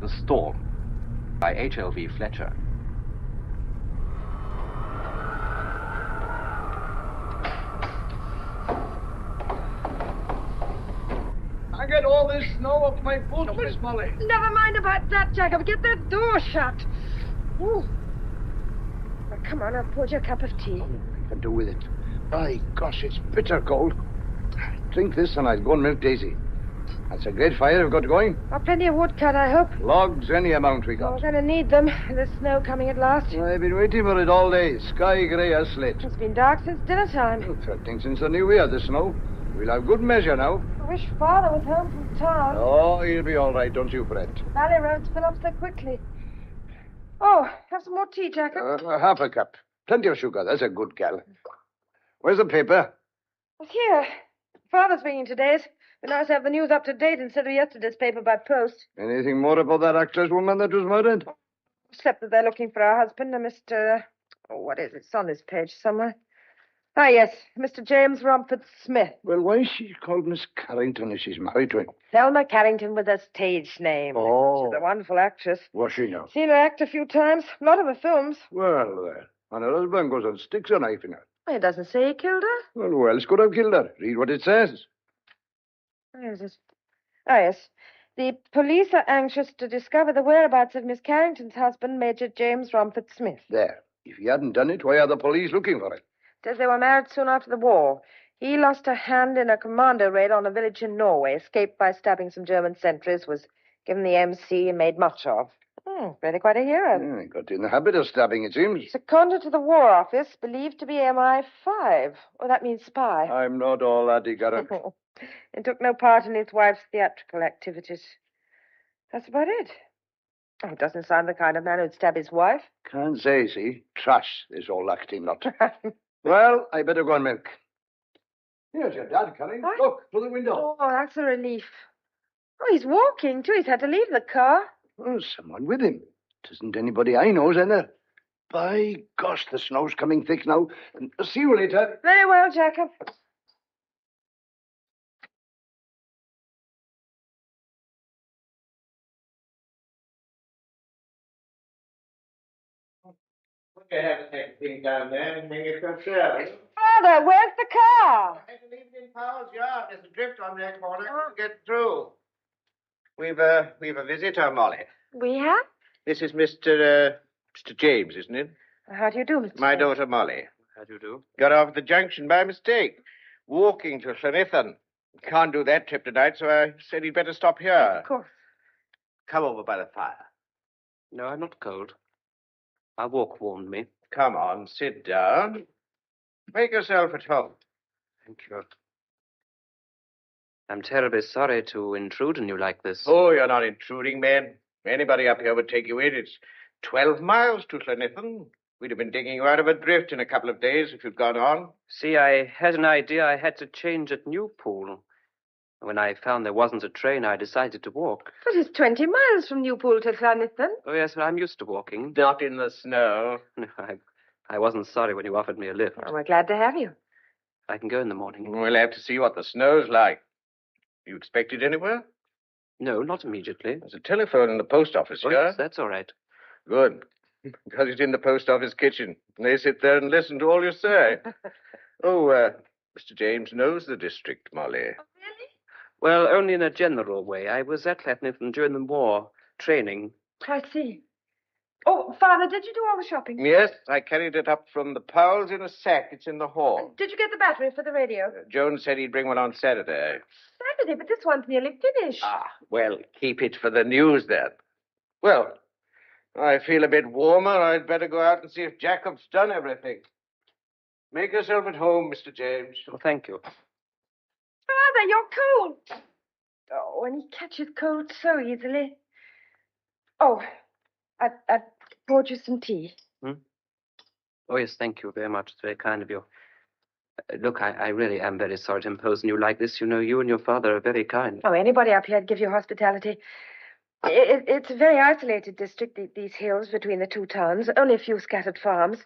The Storm by H.L.V. Fletcher. I get all this snow off my boots, Miss Molly. Never mind about that, Jacob. Get that door shut. Ooh. Now, come on, I'll pour you a cup of tea. Oh, I can do with it. By gosh, it's bitter cold. Drink this and I'll go and milk Daisy. That's a great fire we've got going. Oh, plenty of wood cut, I hope. Logs, any amount we Oh, got. we're going to need them. The snow coming at last. I've been waiting for it all day. Sky grey as slate. It's been dark since dinner time. Well, threatening since the new year, the snow. We'll have good measure now. I wish Father was home from town. Oh, he'll be all right, don't you fret. Valley roads fill up so quickly. Oh, have some more tea, Jacob. Half a cup. Plenty of sugar. That's a good gal. Where's the paper? It's here. Father's bringing today's. Be nice to have the news up to date instead of yesterday's paper by post. Anything more about that actress woman that was murdered? Except that they're looking for her husband, a Mr. What is it? It's on this page somewhere. Ah, yes, Mr. James Romford Smith. Well, why is she called Miss Carrington if she's married to him? Thelma Carrington with a stage name. Oh. She's a wonderful actress. Was she now? Seen her act a few times. A lot of her films. Well, there. And her husband goes and sticks a knife in her. It doesn't say he killed her. Well, who else could have killed her? Read what it says. Where is it? Ah, yes. The police are anxious to discover the whereabouts of Miss Carrington's husband, Major James Romford Smith. There. If he hadn't done it, why are the police looking for it? Says they were married soon after the war. He lost a hand in a commando raid on a village in Norway, escaped by stabbing some German sentries, was given the MC and made much of. Really quite a hero. Yeah, he got in the habit of stabbing, it seems. Seconded to the War Office, believed to be MI5. Oh, that means spy. I'm not all that ignorant. And took no part in his wife's theatrical activities. That's about it. Oh, it doesn't sound the kind of man who'd stab his wife. Can't say, see? Trash, this old acting lot. Well, I better go and milk. Here's your dad coming. What? Look, through the window. Oh, that's a relief. Oh, he's walking, too. He's had to leave the car. Oh, someone with him. It isn't anybody I know, is there? By gosh, the snow's coming thick now. See you later. Very well, Jacob. You have to take the thing down there and hang it yourself. Father, where's the car? I can leave it in Powell's yard. There's a drift on that corner. Get through. We've a visitor, Molly. We have? This is Mr. James, isn't it? How do you do, Mr. My James? daughter, Molly. How do you do? Got off at the junction by mistake. Walking to Llanithan. Can't do that trip tonight, so I said he'd better stop here. Of course. Come over by the fire. No, I'm not cold. Our walk warmed me. Come on, sit down. Make yourself at home. Thank you. I'm terribly sorry to intrude on you like this. Oh, you're not intruding, man. Anybody up here would take you in. It's 12 miles to Llanithan. We'd have been digging you out of a drift in a couple of days if you'd gone on. See, I had an idea I had to change at Newpool. When I found there wasn't a train, I decided to walk. But it's 20 miles from Newpool to Llanithan. Oh, yes, well, I'm used to walking. Not in the snow. No, I wasn't sorry when you offered me a lift. Oh, we're glad to have you. I can go in the morning. We'll have to see what the snow's like. You expected anywhere? No, not immediately. There's a telephone in the post office Oh, here. yes, that's all right. Good. Because it's in the post office kitchen. They sit there and listen to all you say. Mr. James knows the district, Molly. Really? Well, only in a general way. I was at Llanithan during the war, training. I see. Oh, Father, did you do all the shopping? Yes, I carried it up from the Powells in a sack. It's in the hall. Did you get the battery for the radio? Jones said he'd bring one on Saturday. Saturday, but this one's nearly finished. Ah, well, keep it for the news then. Well, I feel a bit warmer. I'd better go out and see if Jacob's done everything. Make yourself at home, Mr. James. Well, thank you. Father, you're cold. Oh, and he catches cold so easily. Oh, I poured you some tea. Oh, yes, thank you very much. It's very kind of you. Look, I really am very sorry to impose on you like this. You know, you and your father are very kind. Oh, anybody up here'd give you hospitality. It's a very isolated district, these hills between the two towns. Only a few scattered farms.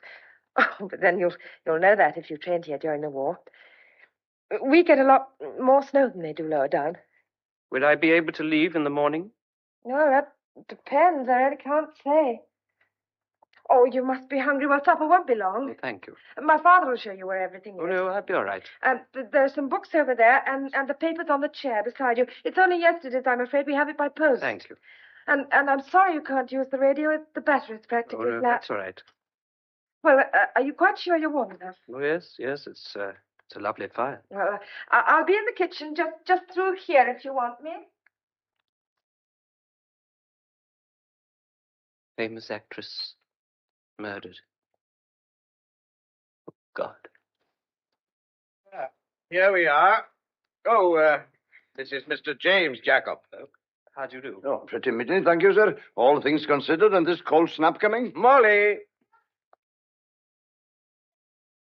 Oh, but then you'll know that if you trained here during the war. We get a lot more snow than they do lower down. Will I be able to leave in the morning? No, Depends. I really can't say. Oh, you must be hungry. Well, supper won't be long. Oh, thank you. My father will show you where everything is. Oh, no, I'll be all right. There's some books over there, and the papers on the chair beside you. It's only yesterday's, I'm afraid. We have it by post. Thank you. And I'm sorry you can't use the radio. The battery's practically Oh, no, flat. that's all right. Well, are you quite sure you're warm enough? Oh, yes, it's a lovely fire. Well, I'll be in the kitchen, just through here if you want me. Famous actress murdered. Oh, God. Here we are. Oh, this is Mr. James Jacob. How do you do? Oh, pretty midday, thank you, sir. All things considered, and this cold snap coming. Molly!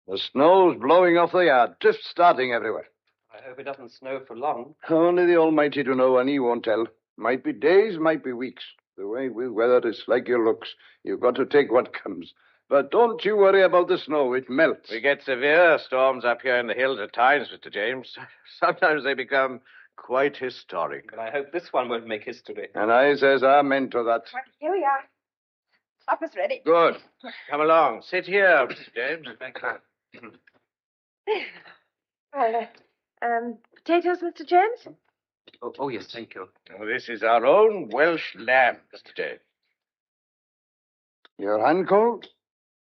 The snow's blowing off the yard. Drifts starting everywhere. I hope it doesn't snow for long. Only the Almighty to know, and he won't tell. Might be days, might be weeks. The way with weather is like your looks. You've got to take what comes. But don't you worry about the snow. It melts. We get severe storms up here in the hills at times, Mr. James. Sometimes they become quite historic. But I hope this one won't make history. And I says amen to that. Right, here we are. Supper's ready. Good. Come along. Sit here, Mr. James. Thank you. Potatoes, Mr. James? Oh, yes, thank you. Oh, this is our own Welsh lamb, Mr. James. Your hand cold?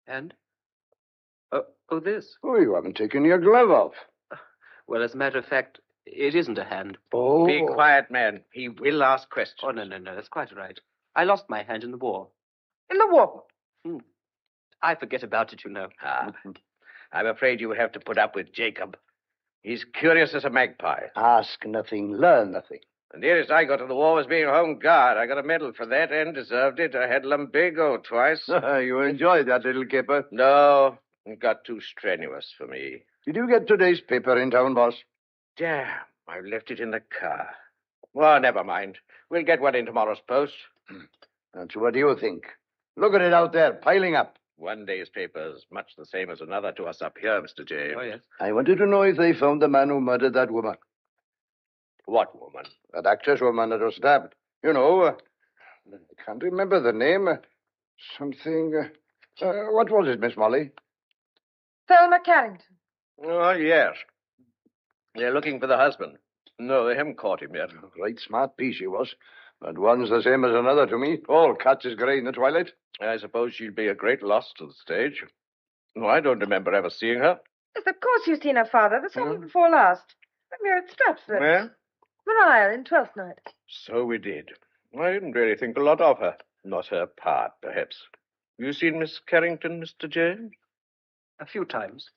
And? Oh, this. Oh, you haven't taken your glove off. Well, as a matter of fact, it isn't a hand. Oh. Be quiet, man. He will ask questions. Oh, no, that's quite all right. I lost my hand in the war. In the war. I forget about it, you know. I'm afraid you will have to put up with Jacob. He's curious as a magpie. Ask nothing, learn nothing. The nearest I got to the war was being a home guard. I got a medal for that and deserved it. I had lumbago twice. You enjoyed that little caper. No, it got too strenuous for me. Did you get today's paper in town, boss? Damn, I left it in the car. Well, never mind. We'll get one in tomorrow's post. That's what you think. Look at it out there, piling up. One day's paper is much the same as another to us up here, Mr. James. Oh, yes. I wanted to know if they found the man who murdered that woman. What woman? That actress woman that was stabbed. You know, I can't remember the name. Something. What was it, Miss Molly? Thelma Carrington. Oh, yes. They're looking for the husband. No, they haven't caught him yet. Right smart piece she was. But one's the same as another to me. All cats is grey in the twilight. I suppose she'd be a great loss to the stage. No, I don't remember ever seeing her. Yes, of course you've seen her father. The summer before last. When we were at Stratford. Well, Maria in Twelfth Night. so we did. I didn't really think a lot of her. Not her part, perhaps. You seen Miss Carrington, Mr. James? A few times.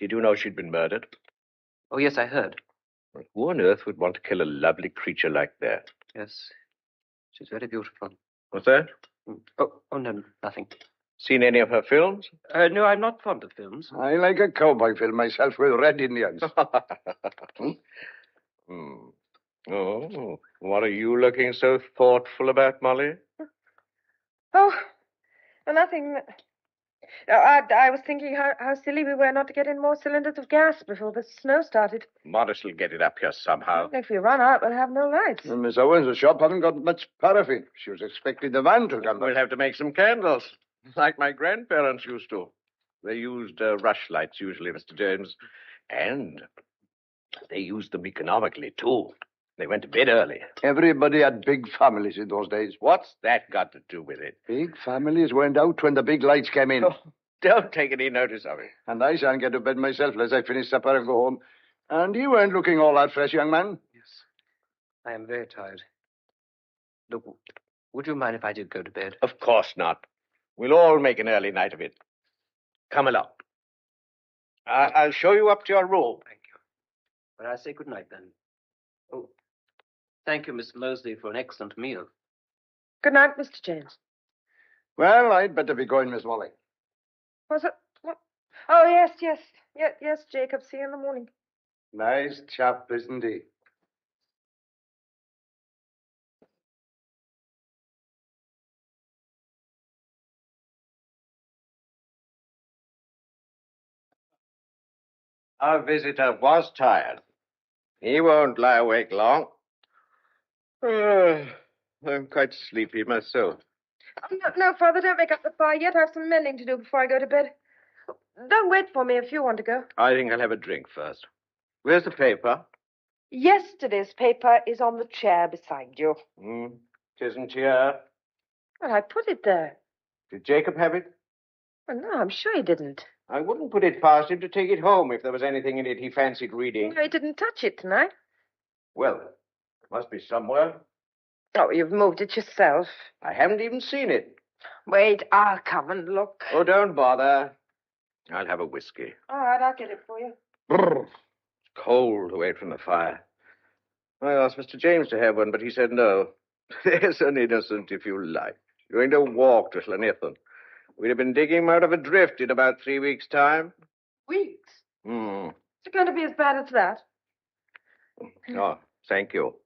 Did you know she'd been murdered? Oh, yes, I heard. Well, who on earth would want to kill a lovely creature like that? Yes. She's very beautiful. What's that? Oh, no, nothing. Seen any of her films? No, I'm not fond of films. I like a cowboy film myself with red Indians. Oh, what are you looking so thoughtful about, Molly? Oh, nothing. I was thinking how silly we were not to get in more cylinders of gas before the snow started. Morris will get it up here somehow. If we run out, we'll have no lights. And Miss Owens' shop haven't got much paraffin. She was expecting the van to come. We'll have to make some candles, like my grandparents used to. They used rushlights usually, Mr. James. And they used them economically, too. They went to bed early. Everybody had big families in those days. What's that got to do with it? Big families went out when the big lights came in. Oh, don't take any notice of it. And I shan't get to bed myself unless I finish supper and go home. And you weren't looking all that fresh, young man. Yes. I am very tired. Look, would you mind if I did go to bed? Of course not. We'll all make an early night of it. Come along. I'll show you up to your room. Thank you. But I say good night, then. Oh, thank you, Miss Mosley, for an excellent meal. Good night, Mr. James. Well, I'd better be going, Miss Molly. Was it? What? Oh, yes, Jacob. See you in the morning. Nice chap, isn't he? Our visitor was tired. He won't lie awake long. I'm quite sleepy myself. Oh, no, Father, don't make up the fire yet. I have some mending to do before I go to bed. Don't wait for me if you want to go. I think I'll have a drink first. Where's the paper? Yesterday's paper is on the chair beside you. It isn't here. Well, I put it there. Did Jacob have it? Well, no, I'm sure he didn't. I wouldn't put it past him to take it home if there was anything in it he fancied reading. No, he didn't touch it tonight. Well, it must be somewhere. Oh, you've moved it yourself. I haven't even seen it. Wait, I'll come and look. Oh, don't bother. I'll have a whiskey. All right, I'll get it for you. Brr. It's cold away from the fire. I asked Mr. James to have one, but he said no. There's an innocent, if you like. Going to walk to Llanithan. We'd have been digging him out of a drift in about 3 weeks' time. Weeks? Hmm. Is it going to be as bad as that? Oh, thank you.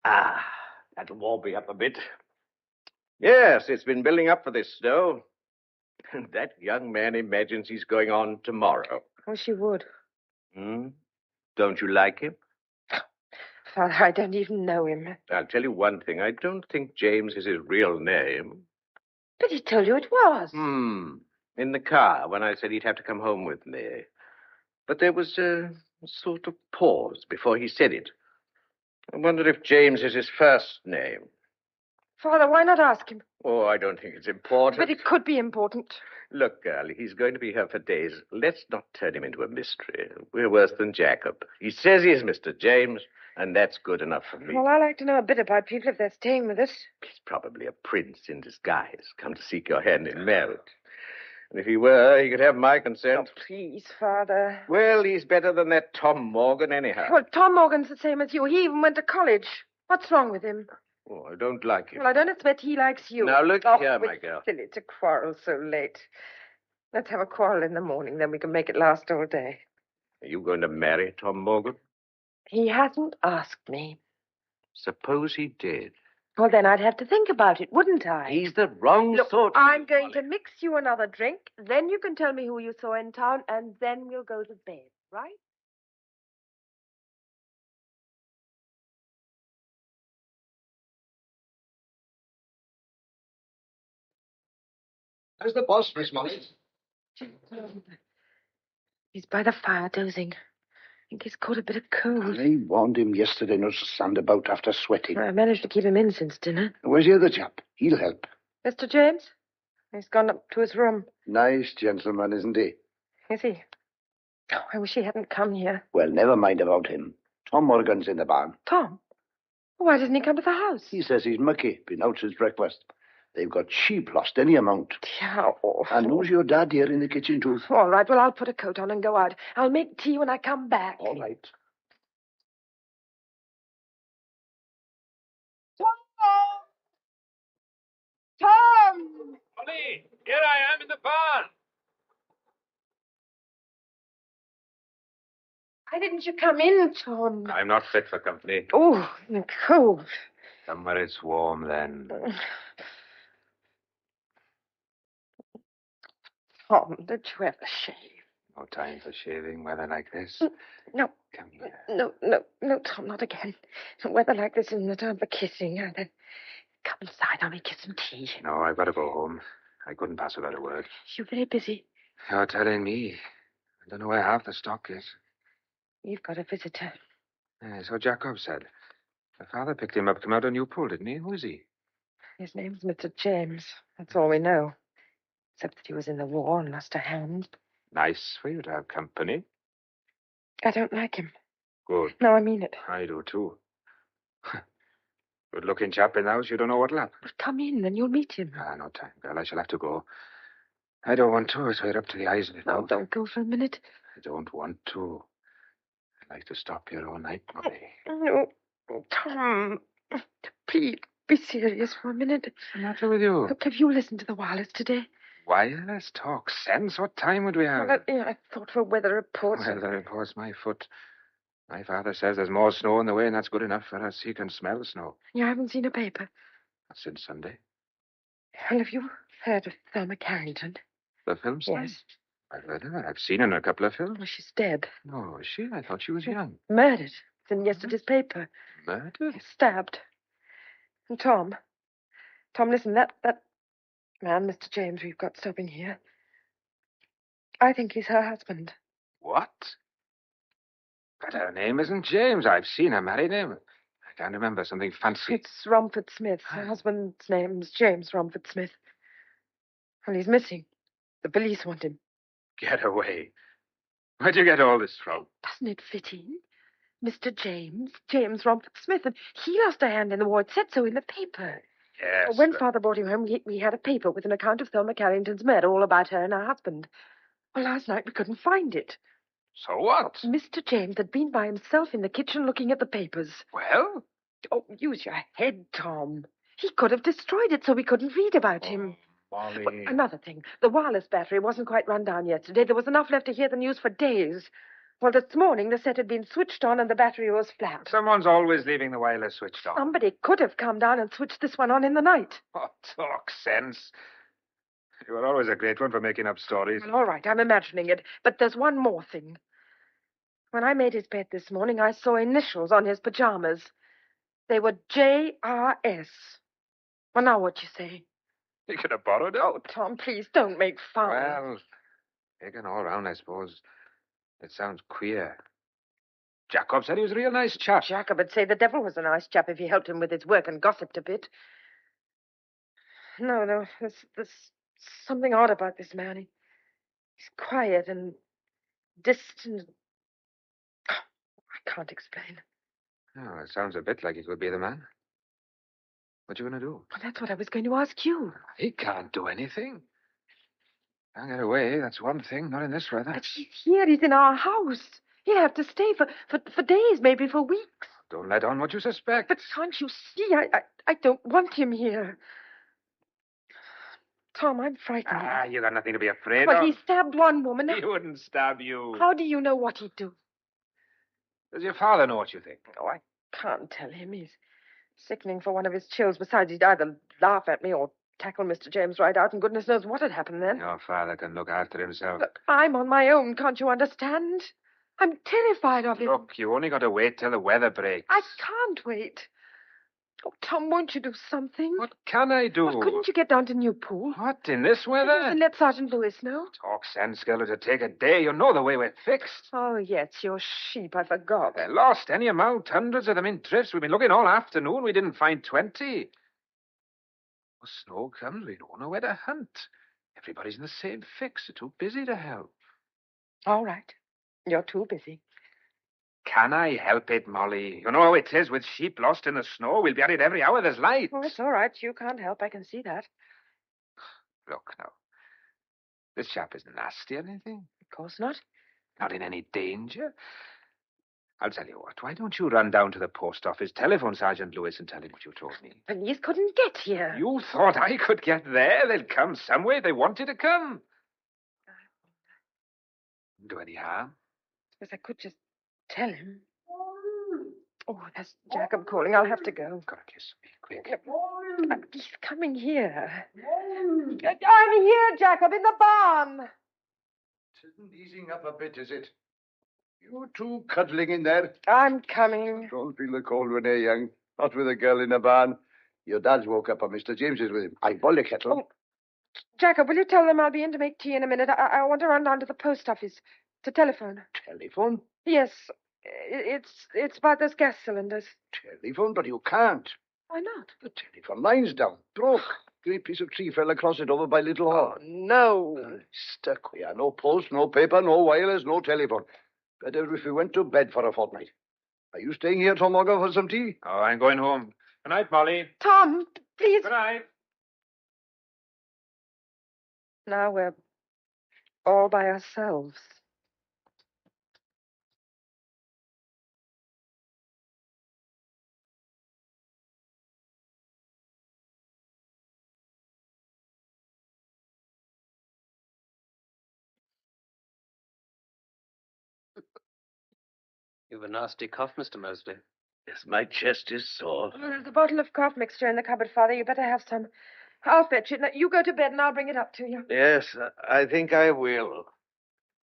Ah, that'll warm me up a bit. Yes, it's been building up for this snow. That young man imagines he's going on tomorrow. Wish you would. Don't you like him? Father, I don't even know him. I'll tell you one thing. I don't think James is his real name. But he told you it was. In the car, when I said he'd have to come home with me. But there was a sort of pause before he said it. I wonder if James is his first name. Father, why not ask him? Oh, I don't think it's important. But it could be important. Look, girl, he's going to be here for days. Let's not turn him into a mystery. We're worse than Jacob. He says he's Mr. James, and that's good enough for me. Well, I like to know a bit about people if they're staying with us. He's probably a prince in disguise, come to seek your hand in marriage. And if he were, he could have my consent. Oh, please, Father. Well, he's better than that Tom Morgan anyhow. Well, Tom Morgan's the same as you. He even went to college. What's wrong with him? Oh, I don't like him. Well, I don't expect he likes you. Now, look here, my it's girl. silly to quarrel so late. Let's have a quarrel in the morning, then we can make it last all day. Are you going to marry Tom Morgan? He hasn't asked me. Suppose he did. Well, then I'd have to think about it, wouldn't I? He's the wrong Look, sort. I'm going to mix you another drink, then you can tell me who you saw in town, and then we'll go to bed, right? How's the boss, Miss Molly? He's by the fire dozing. I think he's caught a bit of cold. I warned him yesterday not to stand about after sweating. I managed to keep him in since dinner. Where's the other chap? He'll help. Mr. James? He's gone up to his room. Nice gentleman, isn't he? Is he? Oh, I wish he hadn't come here. Well, never mind about him. Tom Morgan's in the barn. Tom? Why doesn't he come to the house? He says he's mucky, been out since breakfast. They've got sheep lost any amount. How awful. And knows your dad here in the kitchen, too. All right, well, I'll put a coat on and go out. I'll make tea when I come back. All right. Tom! Molly, here I am in the barn. Why didn't you come in, Tom? I'm not fit for company. Oh, you're cold. Somewhere it's warm then. Tom, don't you ever shave? No time for shaving, weather like this. No. Come here. No, Tom, not again. Weather like this isn't the time for kissing. Then come inside, I'll make you some tea. No, I've got to go home. I couldn't pass without a word. You're very busy. You're telling me. I don't know where half the stock is. You've got a visitor. So Jacob said. My father picked him up, come out on Newpool, didn't he? Who is he? His name's Mr. James. That's all we know. Except that he was in the war and lost a hand. Nice for you to have company. I don't like him. Good. No, I mean it. I do, too. Good-looking chap in the house, you don't know what'll happen. But come in, and you'll meet him. No time, girl. I shall have to go. I don't want to. It's right up to the eyes in it No, now. don't go for a minute. I don't want to. I'd like to stop here all night, Molly. No, Tom. Please, be serious for a minute. What's the matter with you? Look, have you listened to the wireless today? Wireless talk sense? What time would we have? Well, I thought for weather reports. Well, the report's my foot. My father says there's more snow on the way, and that's good enough for us. He can smell the snow. You haven't seen a paper? That's since Sunday. Well, have you heard of Thelma Carrington? The film star? Yes. I've heard of her. I've seen her in a couple of films. Well, she's dead. No, is she? I thought she was young. Murdered. It's in yesterday's paper. Murdered? He's stabbed. And Tom, listen, that man, Mr. James, we've got stopping here. I think he's her husband. What? But her name isn't James. I've seen her married name. I can't remember. Something fancy. It's Romford Smith. Her husband's name's James Romford Smith. Well, he's missing. The police want him. Get away. Where'd you get all this from? Doesn't it fit in? Mr. James Romford Smith, and he lost a hand in the war. It said so in the paper. Yes. When Father brought him home, we had a paper with an account of Thelma Carrington's murder, all about her and her husband. Well, last night we couldn't find it. So what? Mr. James had been by himself in the kitchen looking at the papers. Well? Oh, use your head, Tom. He could have destroyed it so we couldn't read about him. Molly. Well, another thing. The wireless battery wasn't quite run down yesterday. There was enough left to hear the news for days. Well, this morning the set had been switched on and the battery was flat. Someone's always leaving the wireless switched on. Somebody could have come down and switched this one on in the night. Oh, talk sense. You were always a great one for making up stories. Well, all right, I'm imagining it. But there's one more thing. When I made his bed this morning, I saw initials on his pajamas. They were J.R.S. Well, now what you say? You could have borrowed it. Oh, Tom, please don't make fun. Well, taken all round, I suppose. It sounds queer. Jacob said he was a real nice chap. Jacob would say the devil was a nice chap if he helped him with his work and gossiped a bit. No, there's something odd about this man. He's quiet and distant. I can't explain. Oh, it sounds a bit like he could be the man. What you going to do? Well, that's what I was going to ask you. He can't do anything. Can't get away, that's one thing. Not in this weather. But he's here. He's in our house. He'll have to stay for days, maybe for weeks. Don't let on what you suspect. But can't you see? I don't want him here. Tom, I'm frightened. You got nothing to be afraid Well, of. he stabbed one woman. He wouldn't stab you. How do you know what he'd do? Does your father know what you think? Oh, I can't tell him. He's sickening for one of his chills. Besides, he'd either laugh at me or tackle Mr. James right out, and goodness knows what had happened then. Your father can look after himself. Look, I'm on my own, can't you understand? I'm terrified of him. Look, you only got to wait till the weather breaks. I can't wait. Oh, Tom, won't you do something? What can I do? Well, couldn't you get down to Newpool? What, in this weather? And let Sergeant Lewis know? Talk sense, girl. It'll take a day. You know the way we're fixed. Oh, yes, your sheep. I forgot. They're lost any amount. Hundreds of them in drifts. We've been looking all afternoon. We didn't find 20. When snow comes, we don't know where to hunt. Everybody's in the same fix. They're too busy to help. All right. You're too busy. Can I help it, Molly? You know how it is with sheep lost in the snow. We'll be at it every hour there's light. Oh, it's all right. You can't help. I can see that. Look, now. This chap isn't nasty or anything. Of course not. Not in any danger. I'll tell you what. Why don't you run down to the post office, telephone Sergeant Lewis, and tell him what you told me? Police couldn't get here. You thought I could get there? They'd come some way. They wanted to come. Do any harm? Yes, I could just tell him. Oh, that's Jacob calling. I'll have to go. Gotta kiss me, quick. He's coming here. I'm here, Jacob, in the barn. It isn't easing up a bit, is it? You two cuddling in there. I'm coming. Don't feel the cold when they're young. Not with a girl in a barn. Your dad's woke up, and Mr. James is with him. I boil the kettle. Oh, Jacob, will you tell them I'll be in to make tea in a minute? I want to run down to the post office to telephone. Telephone? Yes, it's about those gas cylinders. Telephone? But you can't. Why not? The telephone line's down. Broke. Great piece of tree fell across it over by Little Hall. Oh, no. Stuck we are. No post, no paper, no wireless, no telephone. Better if we went to bed for a fortnight. Are you staying here, Tom Morgan, for some tea? Oh, I'm going home. Good night, Molly. Tom, please. Good night. Now we're all by ourselves. You've a nasty cough, Mr. Mosley. Yes, my chest is sore. There's a bottle of cough mixture in the cupboard, Father. You better have some. I'll fetch it. Now, you go to bed and I'll bring it up to you. Yes, I think I will.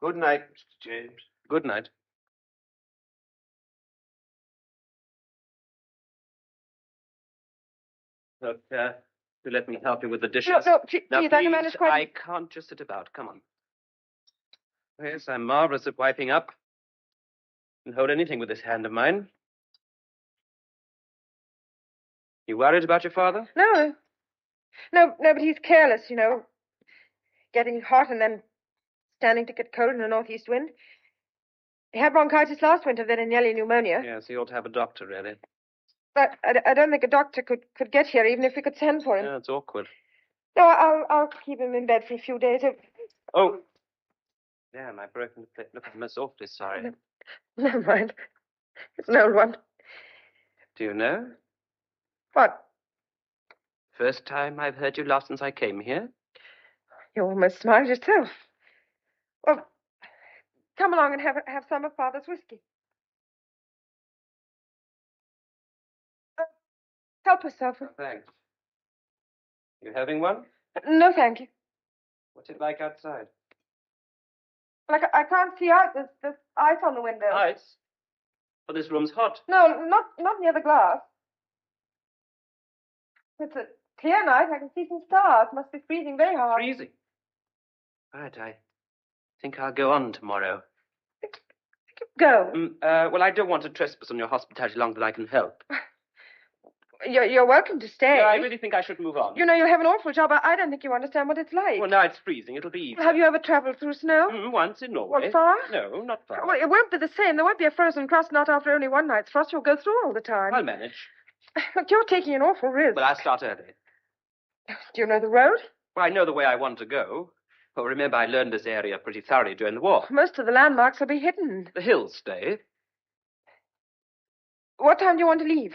Good night, Mr. James. Good night. Look, you let me help you with the dishes. No, please, Now, I can manage quite... I can't just sit about. Come on. Yes, I'm marvelous at wiping up. Can hold anything with this hand of mine. You worried about your father? No, but he's careless, you know. Getting hot and then standing to get cold in a northeast wind. He had bronchitis last winter, then nearly pneumonia. Yes, he ought to have a doctor, really. But I don't think a doctor could get here, even if we could send for him. Yeah, it's awkward. No, I'll keep him in bed for a few days. Oh. Damn, I broke the plate. Look, I'm so awfully sorry. Never mind. It's an old one. Do you know? What? First time I've heard you laugh since I came here. You almost smiled yourself. Well, come along and have some of Father's whiskey. Help yourself. Thanks. You having one? No, thank you. What's it like outside? Like I can't see out. There's ice on the window. Ice? Oh, this room's hot. No, not near the glass. It's a clear night. I can see some stars. Must be freezing very hard. Freezing? Right, I think I'll go on tomorrow. Go. Well, I don't want to trespass on your hospitality longer than I can help. You're welcome to stay. No, I really think I should move on. You know, you have an awful job. I don't think you understand what it's like. Well, now it's freezing. It'll be easy. Have you ever traveled through snow? Once in Norway. What, far? No, not far. Well, it won't be the same. There won't be a frozen crust, not after only one night's frost. You'll go through all the time. I'll manage. Look, you're taking an awful risk. But I'll start early. Do you know the road? Well, I know the way I want to go. Well, remember, I learned this area pretty thoroughly during the war. Most of the landmarks will be hidden. The hills stay. What time do you want to leave?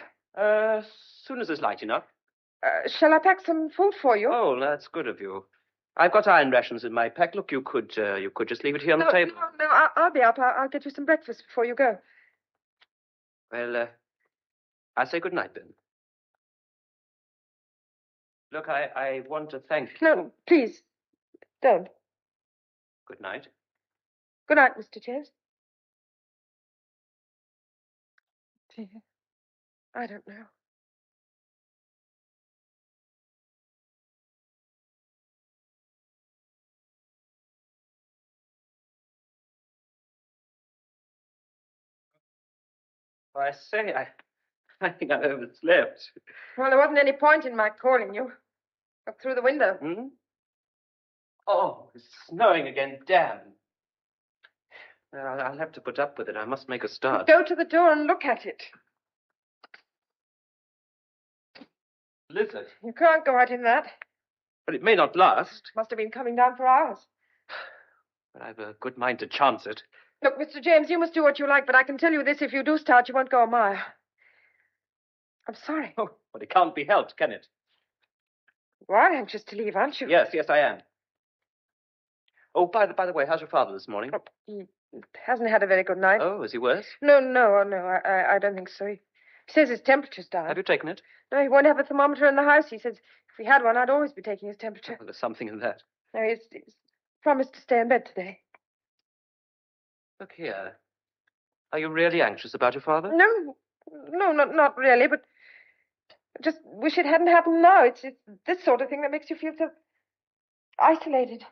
Soon as it's light enough. Shall I pack some food for you? Oh, that's good of you. I've got iron rations in my pack. Look, you could just leave it here on the table. No, I'll be up. I'll get you some breakfast before you go. Well, I'll say good night then. Look, I want to thank you. No, please, don't. Good night. Good night, Mr. Chase. Dear, I don't know. Well, I say, I think I overslept. Well, there wasn't any point in my calling you. Look through the window. Oh, it's snowing again. Damn. Well, I'll have to put up with it. I must make a start. Go to the door and look at it. Blizzard. You can't go out in that. But it may not last. Must have been coming down for hours. But I've a good mind to chance it. Look, Mr. James, you must do what you like, but I can tell you this, if you do start, you won't go a mile. I'm sorry. Oh, but it can't be helped, can it? You are anxious to leave, aren't you? Yes, I am. Oh, by the way, how's your father this morning? Oh, he hasn't had a very good night. Oh, is he worse? No, I don't think so. He says his temperature's down. Have you taken it? No, he won't have a thermometer in the house. He says if we had one, I'd always be taking his temperature. Oh, there's something in that. No, he's promised to stay in bed today. Look here. Are you really anxious about your father? No, not really, but I just wish it hadn't happened now. It's this sort of thing that makes you feel so isolated.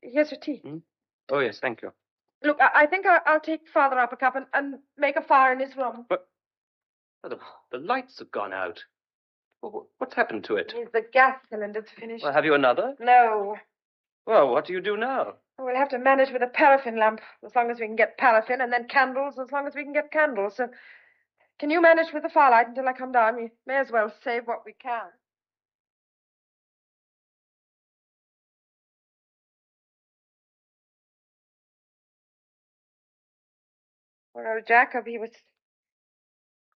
Here's your tea. Oh, yes, thank you. Look, I think I'll take Father up a cup and make a fire in his room. But the lights have gone out. What's happened to it? The gas cylinder's finished. Well, have you another? No. Well, what do you do now? We'll have to manage with a paraffin lamp, as long as we can get paraffin, and then candles, as long as we can get candles. So, can you manage with the firelight until I come down? We may as well save what we can. Poor old Jacob, he was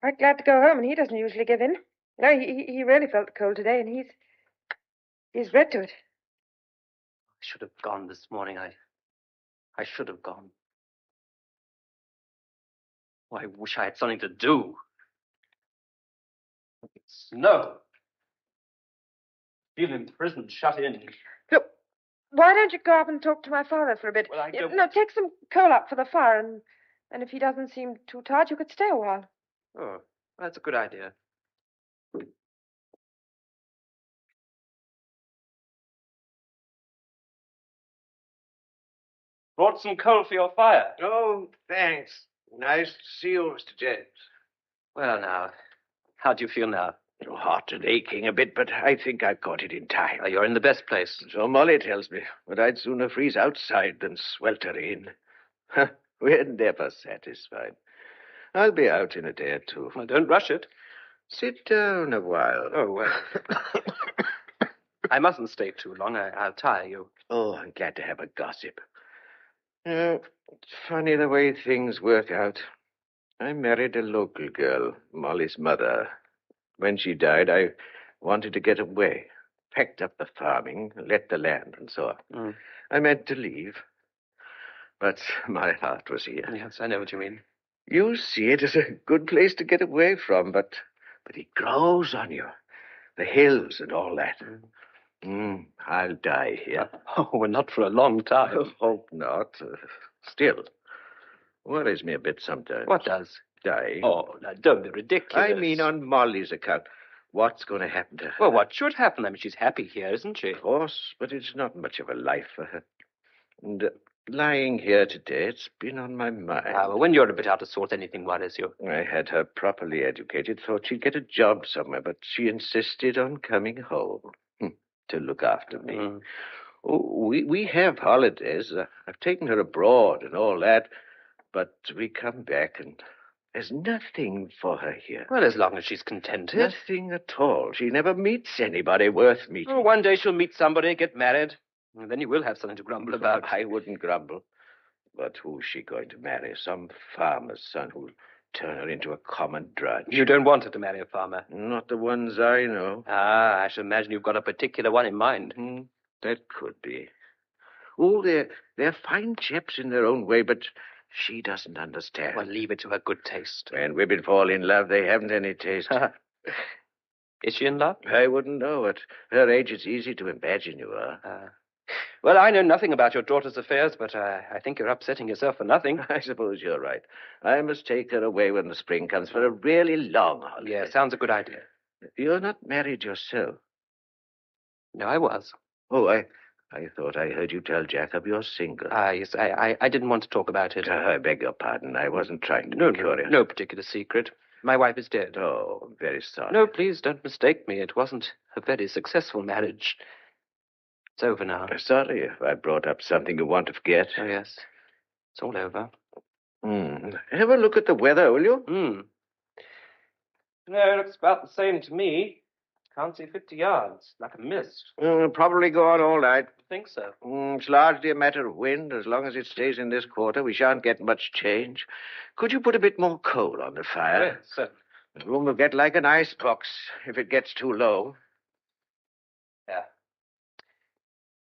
quite glad to go home, and he doesn't usually give in. No, he really felt the cold today, and he's bred to it. I should have gone this morning. I should have gone. Oh, I wish I had something to do. Snow. Feel imprisoned, shut in. Look, why don't you go up and talk to my father for a bit? Well, I don't... No, take some coal up for the fire, and if he doesn't seem too tired, you could stay a while. Oh, that's a good idea. Brought some coal for your fire. Oh, thanks. Nice to see you, Mr. James. Well, now, how do you feel now? Hot and aching a bit, but I think I've got it in time. You're in the best place. So Molly tells me, but I'd sooner freeze outside than swelter in. We're never satisfied. I'll be out in a day or two. Well, don't rush it. Sit down a while. Oh, well. I mustn't stay too long. I'll tire you. Oh, I'm glad to have a gossip. It's funny the way things work out. I married a local girl, Molly's mother. When she died, I wanted to get away. Packed up the farming, let the land, and so on. I meant to leave. But my heart was here. Yes, I know what you mean. You see it as a good place to get away from, but it grows on you. The hills and all that. I'll die here. Oh, well, not for a long time. Hope not. Still, worries me a bit sometimes. What does? Dying. Oh, now, don't be ridiculous. I mean on Molly's account. What's going to happen to her? Well, what should happen? I mean, she's happy here, isn't she? Of course, but it's not much of a life for her. And lying here today, it's been on my mind. Well, when you're a bit out of sorts, anything worries you. I had her properly educated, thought she'd get a job somewhere, but she insisted on coming home to look after me. Oh, we have holidays. I've taken her abroad and all that, but we come back and there's nothing for her here. Well, as long as she's contented. Nothing at all. She never meets anybody worth meeting. Oh, one day she'll meet somebody, get married. And then you will have something to grumble about. I wouldn't grumble. But who's she going to marry? Some farmer's son who'll turn her into a common drudge. You don't want her to marry a farmer? Not the ones I know. I should imagine you've got a particular one in mind. That could be. Oh, they're fine chaps in their own way, but she doesn't understand. Well, leave it to her good taste. When women fall in love, they haven't any taste. Is she in love? I wouldn't know. At her age, it's easy to imagine you are. Well, I know nothing about your daughter's affairs, but I think you're upsetting yourself for nothing. I suppose you're right. I must take her away when the spring comes for a really long holiday. Yeah, sounds a good idea. You're not married yourself. No, I was. Oh, I thought I heard you tell Jacob you're single. Yes, I didn't want to talk about it. I beg your pardon. I wasn't trying to be curious. No particular secret. My wife is dead. Oh, I'm very sorry. No, please don't mistake me. It wasn't a very successful marriage. It's over now. Sorry if I brought up something you want to forget. Oh, yes. It's all over. Have a look at the weather, will you? No, it looks about the same to me. Can't see 50 yards, like a mist. It'll probably go on all night. I think so. It's largely a matter of wind. As long as it stays in this quarter, we shan't get much change. Could you put a bit more coal on the fire? Yes, certainly. The room will get like an icebox if it gets too low. Yeah.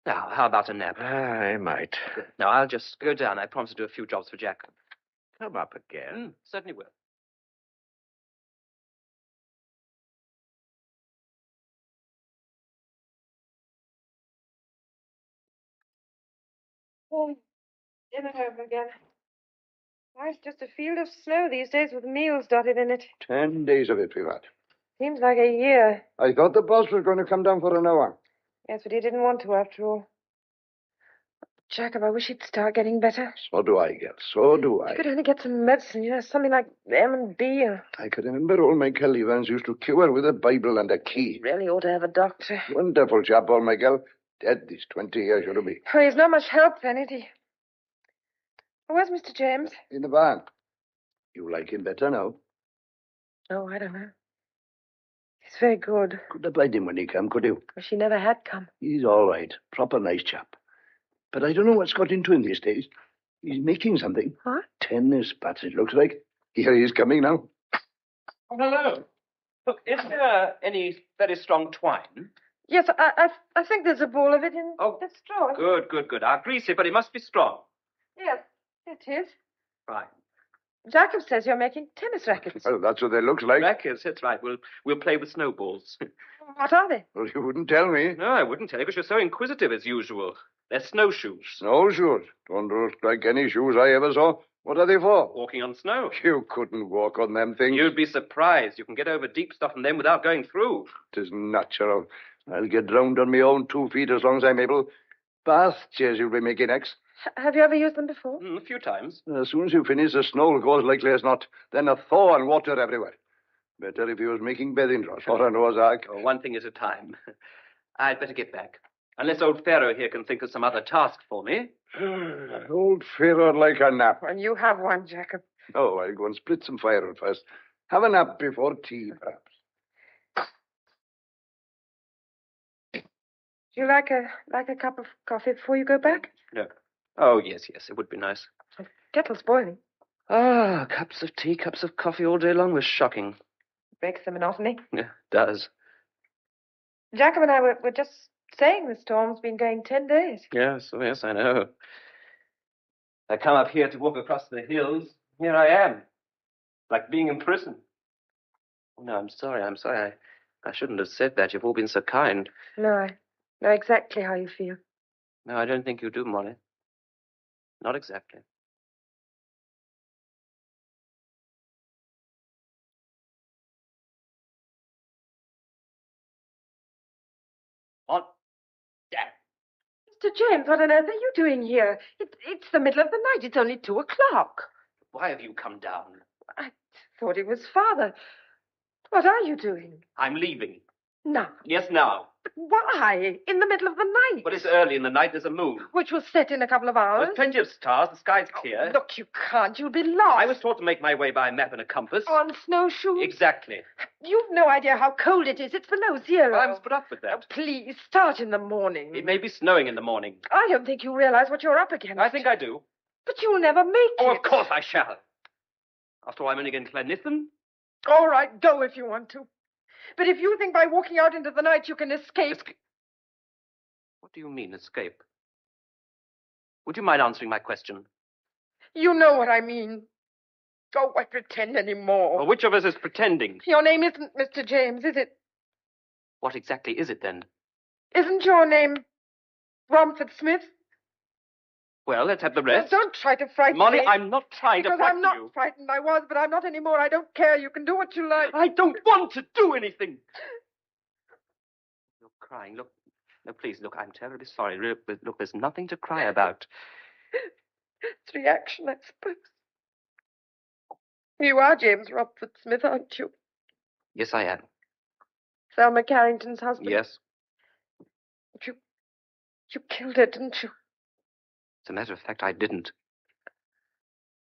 Now, how about a nap? I might. Now, I'll just go down. I promise to do a few jobs for Jack. Come up again. Certainly will. Dinner over again. Why, it's just a field of snow these days with meals dotted in it. 10 days of it we've had. Seems like a year. I thought the boss was going to come down for an hour. Yes, but he didn't want to after all. Jacob, I wish he'd start getting better. So do I, Gil. So do I. If you could only get some medicine, something like M&B. I could remember old Michael Evans used to cure with a Bible and a key. Really ought to have a doctor. Wonderful chap, old Michael. Dead these 20 years, should be. Oh, he's not much help then, is he? Where's Mr. James? In the barn. You like him better now? Oh, I don't know. He's very good. Could have played him when he come, could you? Wish he never had come. He's all right. Proper nice chap. But I don't know what's got into him these days. He's making something. What? Tennis bats, it looks like. Here he is coming now. Oh, hello. Look, is there any very strong twine? Yes, I think there's a ball of it in the straw. Good. I'll grease it, but it must be strong. Yes, it is. Right. Jacob says you're making tennis rackets. Well, that's what they look like. Rackets, that's right. We'll play with snowballs. What are they? Well, you wouldn't tell me. No, I wouldn't tell you because you're so inquisitive as usual. They're snowshoes. Snowshoes? Don't look like any shoes I ever saw. What are they for? Walking on snow. You couldn't walk on them things. You'd be surprised. You can get over deep stuff on them without going through. 'Tis natural. I'll get drowned on my own 2 feet as long as I'm able. Bath chairs you'll be making next. Have you ever used them before? A few times. As soon as you finish, the snow will go as likely as not. Then a thaw and water everywhere. Better if you was making bathing dross or a Noah's Ark. Oh, one thing at a time. I'd better get back. Unless old Pharaoh here can think of some other task for me. Old Pharaoh'd like a nap. Well, you have one, Jacob. Oh, I'll go and split some firewood first. Have a nap before tea, perhaps. Do you like a cup of coffee before you go back? No. Oh, yes, it would be nice. Kettle's boiling. Ah, cups of tea, cups of coffee all day long was shocking. Breaks the monotony. Yeah, it does. Jacob and I were just saying the storm's been going 10 days. Yes, I know. I come up here to walk across the hills. Here I am. Like being in prison. No, I'm sorry. I shouldn't have said that. You've all been so kind. No, I know exactly how you feel. No, I don't think you do, Molly. Not exactly. On. Dad. Mr. James, what on earth are you doing here? It's the middle of the night. It's only 2 o'clock. Why have you come down? I thought it was Father. What are you doing? I'm leaving. Now. Yes, now. But why? In the middle of the night. But it's early in the night. There's a moon. Which will set in a couple of hours. There's plenty of stars. The sky's clear. Oh, look, you can't. You'll be lost. I was taught to make my way by a map and a compass. On snowshoes? Exactly. You've no idea how cold it is. It's below 0. Well, I must put up with Oh, that. please, start in the morning. It may be snowing in the morning. I don't think you realize what you're up against. I think I do. But you'll never make it. Oh, of course I shall. After all, I'm only going to Gleniston. All right, go if you want to. But if you think by walking out into the night you can escape... What do you mean, escape? Would you mind answering my question? You know what I mean. Oh, why pretend anymore? Well, which of us is pretending? Your name isn't Mr. James, is it? What exactly is it, then? Isn't your name Romford Smith? Well, let's have the rest. Don't try to frighten Molly, me. I'm not trying to Because frighten I'm not you. frightened. I was, but I'm not anymore. I don't care. You can do what you like. I don't want to do anything. You're crying. Look. No, please, look, I'm terribly sorry. Look, there's nothing to cry about. It's reaction, I suppose. You are James Romford Smith, aren't you? Yes, I am. Thelma Carrington's husband? Yes. You killed her, didn't you? As a matter of fact, I didn't.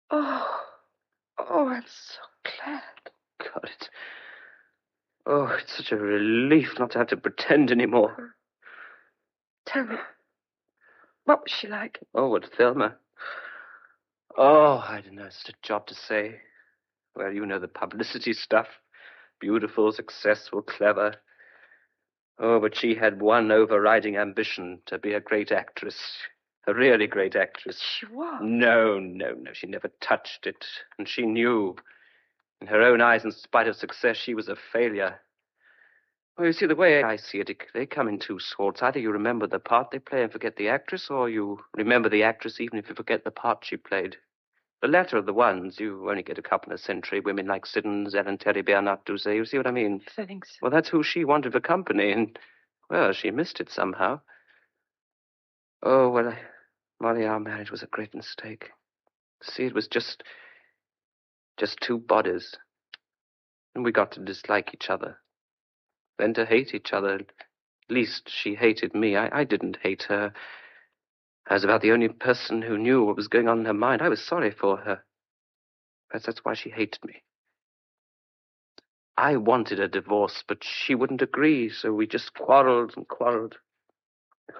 Oh, I'm so glad. God, it's such a relief not to have to pretend anymore. Tell me, what was she like? Oh, what, Thelma? Oh, I don't know. It's a job to say. Well, you know the publicity stuff. Beautiful, successful, clever. Oh, but she had one overriding ambition, to be a great actress. A really great actress. She was. No. She never touched it. And she knew. In her own eyes, in spite of success, she was a failure. Well, you see, the way I see it, they come in 2 sorts. Either you remember the part they play and forget the actress, or you remember the actress even if you forget the part she played. The latter of the ones, you only get a couple of century women like Siddons, Ellen Terry Bernard do say. You see what I mean? Yes, I think so. Well, that's who she wanted for company, and, well, she missed it somehow. Oh, well, Molly, our marriage was a great mistake. See, it was just 2 bodies. And we got to dislike each other. Then to hate each other. At least she hated me. I didn't hate her. I was about the only person who knew what was going on in her mind. I was sorry for her. Perhaps that's why she hated me. I wanted a divorce, but she wouldn't agree, so we just quarreled and quarreled.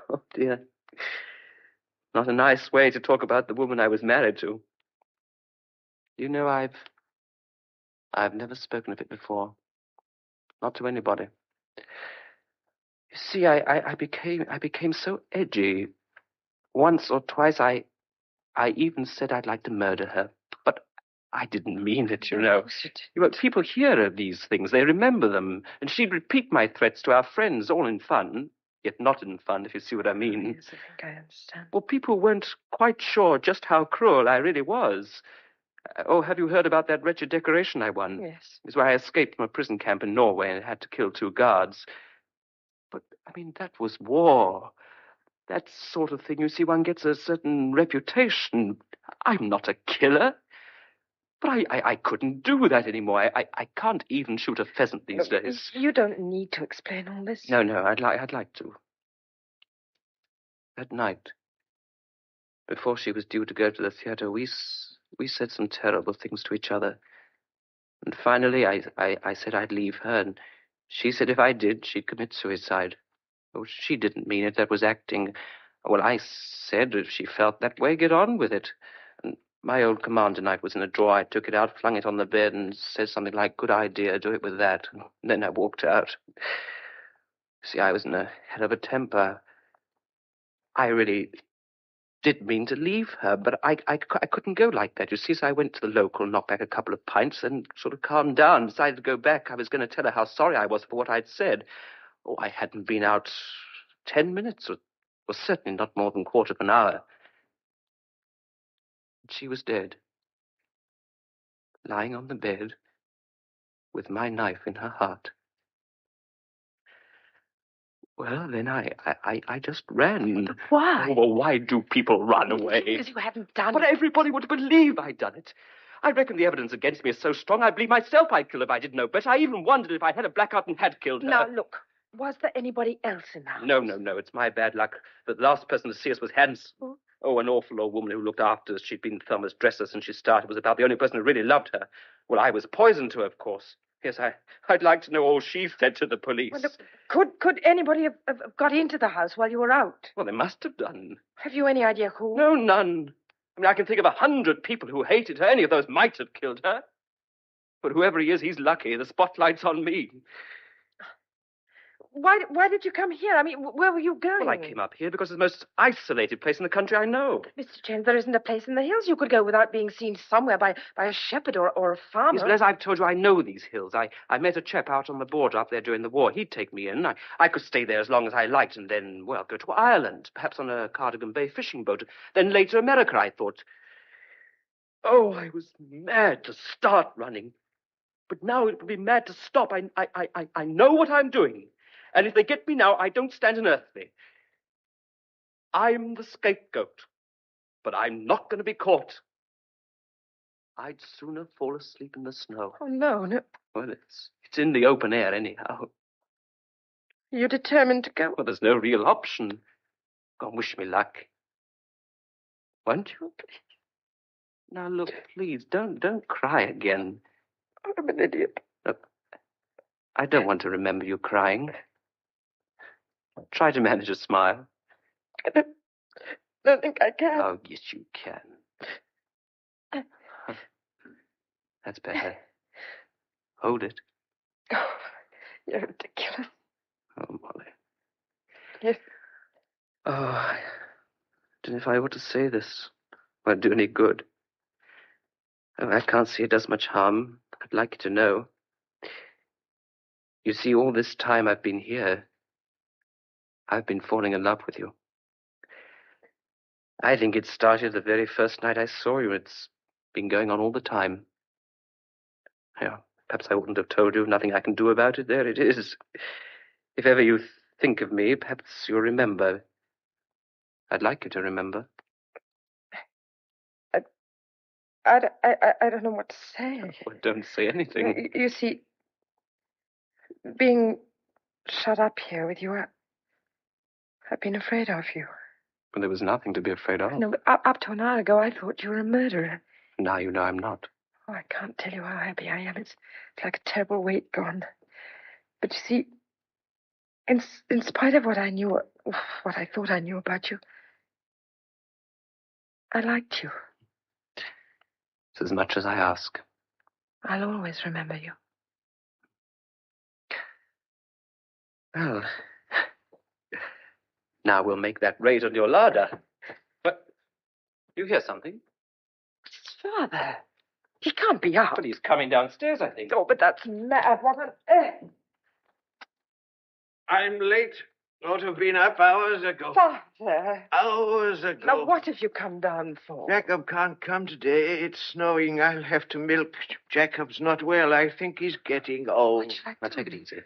Oh, dear. Not a nice way to talk about the woman I was married to. You know, I've never spoken of it before. Not to anybody. You see, I became so edgy. Once or twice I even said I'd like to murder her. But I didn't mean it, you know. People hear of these things. They remember them. And she'd repeat my threats to our friends, all in fun. Yet not in fun, if you see what I mean. Yes, I think I understand. Well, people weren't quite sure just how cruel I really was. Oh, have you heard about that wretched decoration I won? Yes. It's where I escaped from a prison camp in Norway and had to kill 2 guards. But, I mean, that was war. That sort of thing, you see, one gets a certain reputation. I'm not a killer. But I couldn't do that anymore. I can't even shoot a pheasant these days. You don't need to explain all this. No, I'd like to. That night, before she was due to go to the theater, we said some terrible things to each other. And finally, I said I'd leave her, and she said if I did, she'd commit suicide. Oh, she didn't mean it. That was acting. Well, I said if she felt that way, get on with it. And my old commander knife was in a drawer. I took it out, flung it on the bed, and said something like, good idea, do it with that. And then I walked out. See, I was in a hell of a temper. I really did mean to leave her, but I couldn't go like that, you see, so I went to the local, knocked back a couple of pints, and sort of calmed down, decided to go back. I was going to tell her how sorry I was for what I'd said. Oh, I hadn't been out 10 minutes, or certainly not more than a quarter of an hour. She was dead, lying on the bed, with my knife in her heart. Well, then I just ran. But why? Oh, well, why do people run away? Because you hadn't done But it. everybody would believe I'd done it. I reckon the evidence against me is so strong, I believe myself I'd kill her if I didn't know better. I even wondered if I'd had a blackout and had killed her. Now, look, was there anybody else in the house? No. It's my bad luck. The last person to see us was Hans. Oh. Oh, an awful old woman who looked after us. She'd been Thelma's dresser since she started. Was about the only person who really loved her. Well, I was poison to her, of course. Yes, I'd like to know all she said to the police. Well, look, could anybody have got into the house while you were out? Well, they must have done. Have you any idea who? No, none. I mean, I can think of 100 people who hated her. Any of those might have killed her. But whoever he is, he's lucky. The spotlight's on me. Why did you come here? I mean, where were you going? Well, I came up here because it's the most isolated place in the country I know. Mr. James, there isn't a place in the hills you could go without being seen somewhere by a shepherd or a farmer. Yes, but as I've told you, I know these hills. I met a chap out on the border up there during the war. He'd take me in. I could stay there as long as I liked and then, well, go to Ireland, perhaps on a Cardigan Bay fishing boat. Then later America, I thought. Oh, I was mad to start running. But now it would be mad to stop. I know what I'm doing. And if they get me now, I don't stand an earthly. I'm the scapegoat. But I'm not going to be caught. I'd sooner fall asleep in the snow. Oh, no. Well, it's in the open air anyhow. You're determined to go? Well, there's no real option. Go and wish me luck. Won't you? Now, look, please, don't cry again. I'm an idiot. Look, I don't want to remember you crying. Try to manage a smile. I don't think I can. Oh, yes, you can. That's better. Hold it. Oh, you're ridiculous. Oh, Molly. Yes. Oh, I don't know if I ought to say this. Won't do any good. Oh, I can't see it does much harm. I'd like you to know. You see, all this time I've been here, I've been falling in love with you. I think it started the very first night I saw you. It's been going on all the time. Yeah, perhaps I wouldn't have told you. Nothing I can do about it. There it is. If ever you think of me, perhaps you'll remember. I'd like you to remember. I don't know what to say. Well, don't say anything. You see, being shut up here with you, I've been afraid of you. Well, there was nothing to be afraid of. No, but up to an hour ago, I thought you were a murderer. Now you know I'm not. Oh, I can't tell you how happy I am. It's like a terrible weight gone. But you see, in spite of what I knew, what I thought I knew about you, I liked you. It's as much as I ask. I'll always remember you. Well, now we'll make that raid on your larder. What? You hear something? It's his father. He can't be out. But he's coming downstairs, I think. Oh, but that's mad. What on earth? I'm late. Ought to have been up hours ago. Father. Hours ago. Now, what have you come down for? Jacob can't come today. It's snowing. I'll have to milk. Jacob's not well. I think he's getting old. Would you like Now, to- take it easy.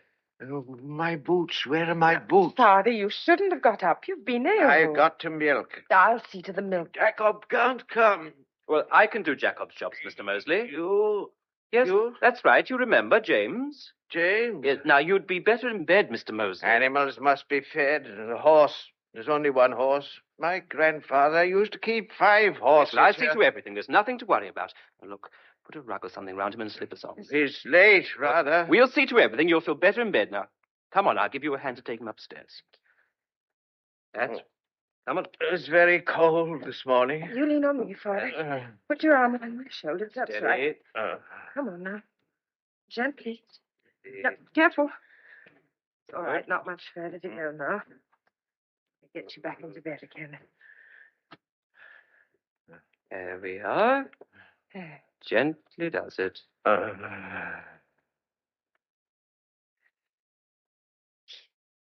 Oh, my boots. Where are my boots? Father, you shouldn't have got up. You've been ill. I got to milk. I'll see to the milk. Jacob can't come. Well, I can do Jacob's jobs, Mr. Mosley. You? Yes, You? that's right. You remember, James. James? Yes, now, you'd be better in bed, Mr. Mosley. Animals must be fed. A horse. There's only one horse. My grandfather used to keep 5 horses. I'll see to everything. There's nothing to worry about. Now, look, put a rug or something round him and slip us on. It's late, rather. We'll see to everything. You'll feel better in bed now. Come on, I'll give you a hand to take him upstairs. That's... Come on. It's very cold this morning. You lean on me, Father. Put your arm on my shoulders. That's Steady. right. Come on now. Gently. No, careful. It's all right. Not much further to go now. I'll get you back into bed again. There we are. Gently does it.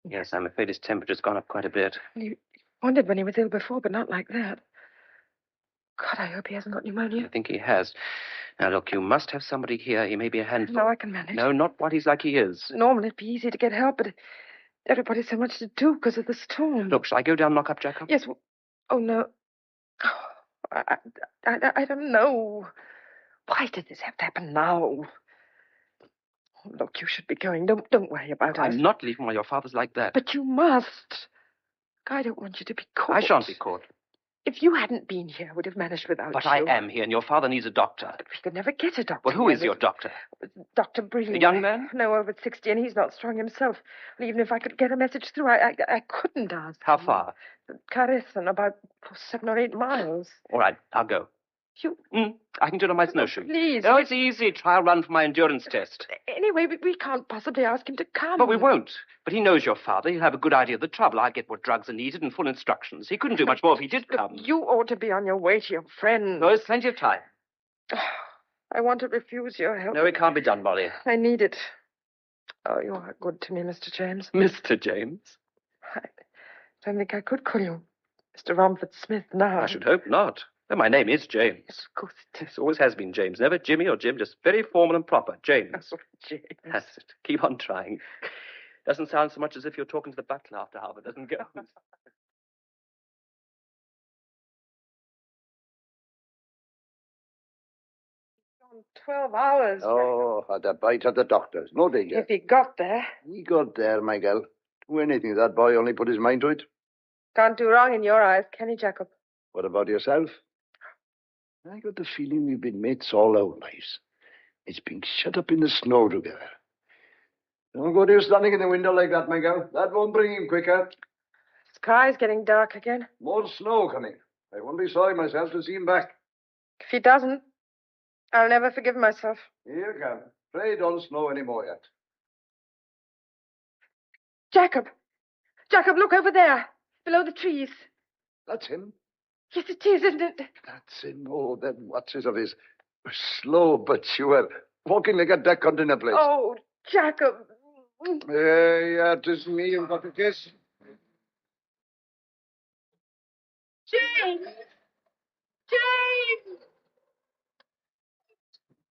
Yes, I'm afraid his temperature's gone up quite a bit. You wondered when he was ill before, but not like that. God, I hope he hasn't got I pneumonia. think he has. Now, look, you must have somebody here. He may be a handful. No, I can manage. No, not while he's like he is. Normally it'd be easy to get help, but everybody's so much to do because of the storm. Look, shall I go down and knock up Jacob? Yes. Oh, no. Oh, I don't know. Why did this have to happen now? Oh, look, you should be going. Don't worry about us. I'm not leaving while your father's like that. But you must. I don't want you to be caught. I shan't be caught. If you hadn't been here, I would have managed without But you. I am here, and your father needs a doctor. But we could never get a doctor. Well, who here. is your doctor? Dr. Breen. A young man? No, over 60, and he's not strong himself. And even if I could get a message through, I couldn't ask. How far? Carissa, about 7 or 8 miles. All right, I'll go. You... I can do it on my snowshoe. Please. Oh, it's easy. Trial run for my endurance test. Anyway, we can't possibly ask him to come. But we won't. But he knows your father. He'll have a good idea of the trouble. I'll get what drugs are needed and full instructions. He couldn't do much more if he did come. You ought to be on your way to your friend. No, there's plenty of time. I want to refuse your help. No, it can't be done, Molly. I need it. Oh, you are good to me, Mr. James. Mr. James? I don't think I could call you Mr. Romford Smith now. I should hope not. Though my name is James. Of course it is. It always has been James. Never Jimmy or Jim, just very formal and proper. James. Oh, James. That's it. Keep on trying. Doesn't sound so much as if you're talking to the butler after Harvard, doesn't it? 12 hours. Oh, had a bite at the doctor's. No danger. If he got there. He got there, my girl. Do anything. That boy only put his mind to it. Can't do wrong in your eyes, can he, Jacob? What about yourself? I got the feeling we've been mates all our lives. It's been shut up in the snow together. Don't go there standing in the window like that, my girl. That won't bring him quicker. The sky's getting dark again. More snow coming. I won't be sorry myself to see him back. If he doesn't, I'll never forgive myself. Here you come. Pray don't snow any more yet. Jacob! Jacob, look over there. Below the trees. That's him. Yes, it is, isn't it? That's him. Oh, them watches of his. Slow but sure. Walking like a duck hunting a place. Oh, Jacob. Yeah, 'tis me who got the kiss. James! James!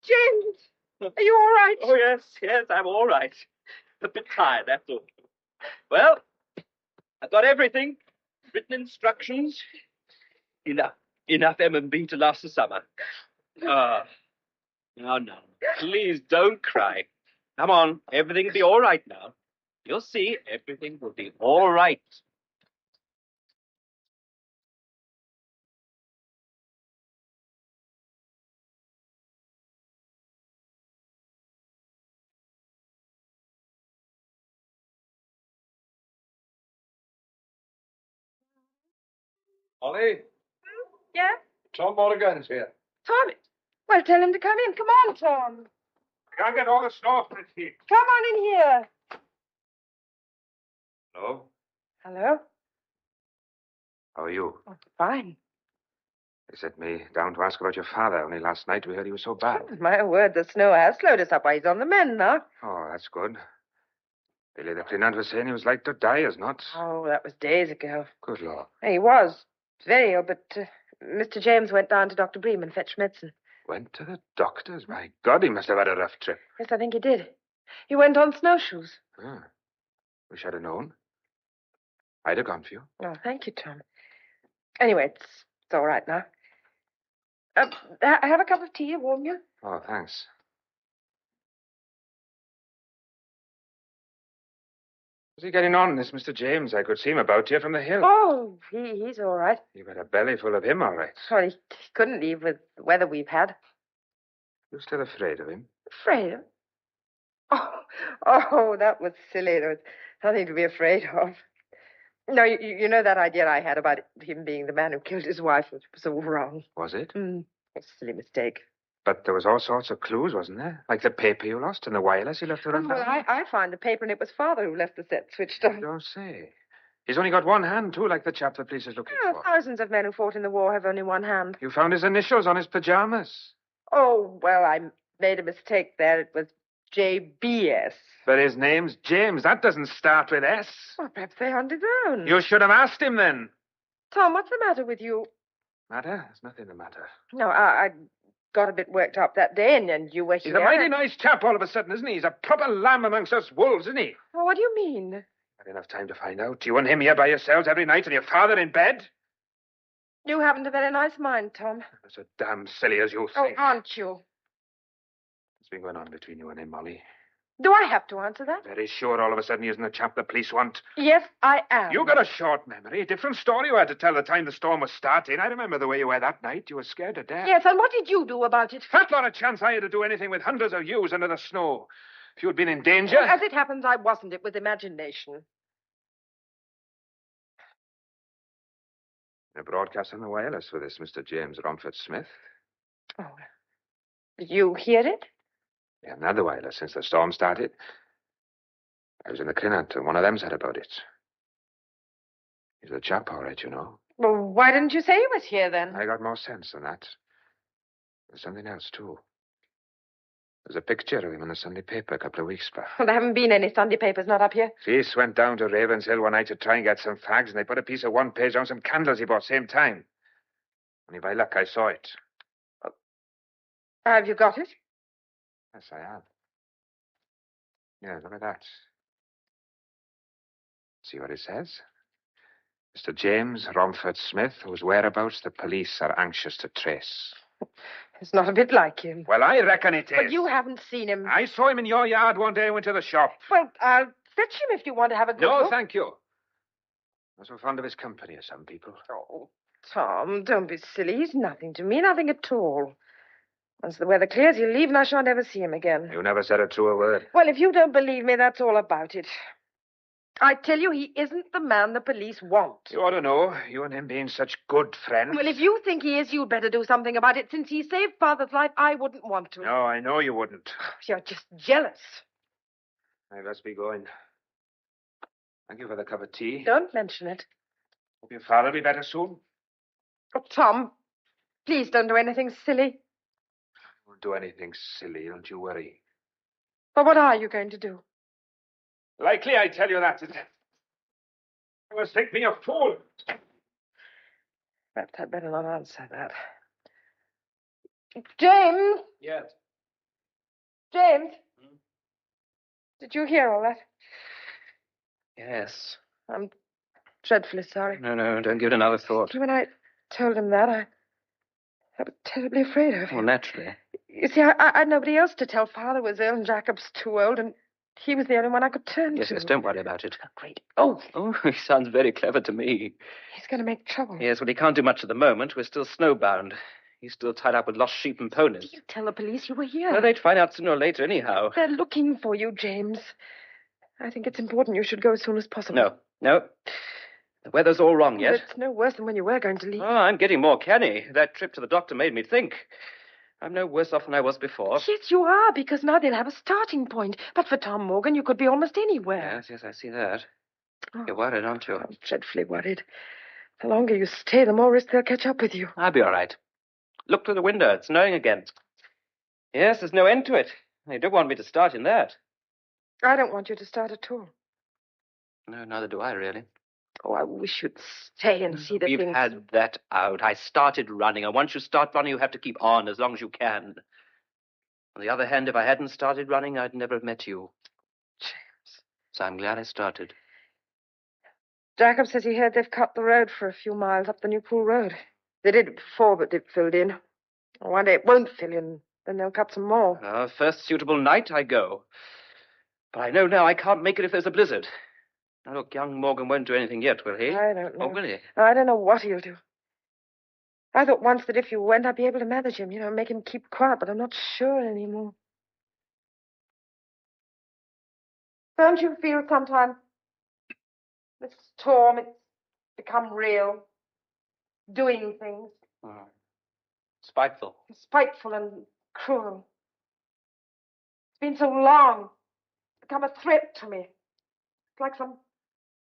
James! Are you all right? Oh, yes, I'm all right. A bit tired, that's all. Well, I've got everything. Written instructions. Enough M&B to last the summer. No. Please don't cry. Come on, everything will be all right now. You'll see, everything will be all right. Ollie, Yeah? Tom Morgan's here. Tom? Well, tell him to come in. Come on, Tom. I can't get all the snow off the heat. Come on in here. Hello? Hello? How are you? Oh, fine. They sent me down to ask about your father. Only last night we heard he was so bad. My word, the snow has slowed us up. Why, he's on the mend now. Oh, that's good. Billy the Cleanant was saying he was like to die as not. Oh, that was days ago. Good Lord. He was very ill, but Mr. James went down to Dr. Bream and fetched medicine. Went to the doctor's? My God, he must have had a rough trip. Yes, I think he did. He went on snowshoes. Ah, wish I'd have known. I'd have gone for you. Oh, thank you, Tom. Anyway, it's all right now. Have a cup of tea, warm you? Oh, thanks. How's he getting on, this Mr. James? I could see him about here from the hill. Oh, he's all right. You've had a belly full of him, all right. Sorry, he couldn't leave with the weather we've had. You're still afraid of him? Afraid of? Oh, that was silly. There was nothing to be afraid of. No, you know that idea I had about him being the man who killed his wife was all wrong. Was it? It was a silly mistake. But there was all sorts of clues, wasn't there? Like the paper you lost and the wireless you left around. Well, I found the paper, and it was Father who left the set switched on. Don't say. He's only got one hand, too, like the chap the police is looking for. Thousands of men who fought in the war have only one hand. You found his initials on his pajamas. Oh, well, I made a mistake there. It was JBS. But his name's James. That doesn't start with S. Well, perhaps they're on his own. You should have asked him then. Tom, what's the matter with you? Matter? There's nothing the matter. No, I got a bit worked up that day, and you were here. He's a mighty nice chap all of a sudden, isn't he? He's a proper lamb amongst us wolves, isn't he? Oh, what do you mean? Had enough time to find out. You and him here by yourselves every night and your father in bed? You haven't a very nice mind, Tom. That's so damn silly as you Oh, think. aren't you? What's been going on between you and him, Molly? Do I have to answer that? Very sure all of a sudden he isn't the chap the police want. Yes, I am. You got a short memory. A different story you had to tell the time the storm was starting. I remember the way you were that night. You were scared to death. Yes, and what did you do about it? Fat lot of chance I had to do anything with hundreds of yous under the snow. If you'd been in danger... Well, as it happens, I wasn't. It was imagination. A broadcast on the wireless for this Mr. James Romford Smith. Oh. Did you hear it? We haven't had the wireless since the storm started. I was in the Crinant, and one of them said about it. He's the chap, all right, you know. Well, why didn't you say he was here, then? I got more sense than that. There's something else, too. There's a picture of him in the Sunday paper a couple of weeks back. Well, there haven't been any Sunday papers, not up here. Cease went down to Ravenshill one night to try and get some fags, and they put a piece of one page on some candles he bought same time. Only by luck I saw it. Have you got it? Yes, I have. Yeah, look at that. See what it says? Mr. James Romford Smith, whose whereabouts the police are anxious to trace. It's not a bit like him. Well, I reckon it is. But you haven't seen him. I saw him in your yard one day I went to the shop. Well, I'll fetch him if you want to have a good No, look. thank you. I'm so fond of his company as some people. Oh, Tom, don't be silly. He's nothing to me, nothing at all. Once the weather clears, he'll leave and I shan't ever see him again. You never said a truer word. Well, if you don't believe me, that's all about it. I tell you, he isn't the man the police want. You ought to know, you and him being such good friends. Well, if you think he is, you'd better do something about it. Since he saved Father's life, I wouldn't want to. No, I know you wouldn't. You're just jealous. I must be going. Thank you for the cup of tea. Don't mention it. Hope your father will be better soon. Oh, Tom, please don't do anything silly. Won't do anything silly, don't you worry. Well, what are you going to do? Likely I tell you that. You must think me a fool. Perhaps I'd better not answer that. James! Yes. James! Did you hear all that? Yes. I'm dreadfully sorry. No, don't give it another thought. When I told him that, I was terribly afraid of him. Well, naturally. You see, I had nobody else to tell. Father was ill and Jacob's too old, and he was the only one I could turn Yes, to. yes, don't worry about it. Great. Oh, he sounds very clever to me. He's going to make trouble. Yes, well, he can't do much at the moment. We're still snowbound. He's still tied up with lost sheep and ponies. You tell the police you were here. Well, they'd find out sooner or later anyhow. They're looking for you, James. I think it's important you should go as soon as possible. No. The weather's all wrong yet. Well, it's no worse than when you were going to leave. Oh, I'm getting more canny. That trip to the doctor made me think. I'm no worse off than I was before. Yes, you are, because now they'll have a starting point. But for Tom Morgan, you could be almost anywhere. Yes, I see that. Oh. You're worried, aren't you? I'm dreadfully worried. The longer you stay, the more risk they'll catch up with you. I'll be all right. Look through the window. It's snowing again. Yes, there's no end to it. They don't want me to start in that. I don't want you to start at all. No, neither do I, really. Oh, I wish you'd stay and see the We've things. had that out. I started running, and once you start running, you have to keep on as long as you can. On the other hand, if I hadn't started running, I'd never have met you. James. So I'm glad I started. Jacob says he heard they've cut the road for a few miles up the New Pool Road. They did it before, but it filled in. One day it won't fill in. Then they'll cut some more. First suitable night, I go. But I know now I can't make it if there's a blizzard. Now, look, young Morgan won't do anything yet, will he? I don't know. Oh, will he? I don't know what he'll do. I thought once that if you went, I'd be able to manage him, make him keep quiet, but I'm not sure anymore. Don't you feel sometimes this storm, it's become real, doing things? Spiteful. Spiteful and cruel. It's been so long. It's become a threat to me. It's like some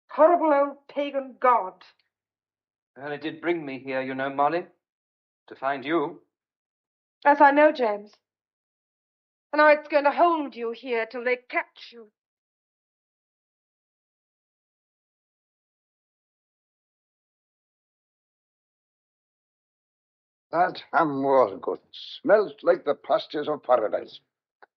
horrible old pagan god. Well, it did bring me here, Molly. To find you. Yes, I know, James. And now it's going to hold you here till they catch you. That ham was good. Smelt like the pastures of paradise.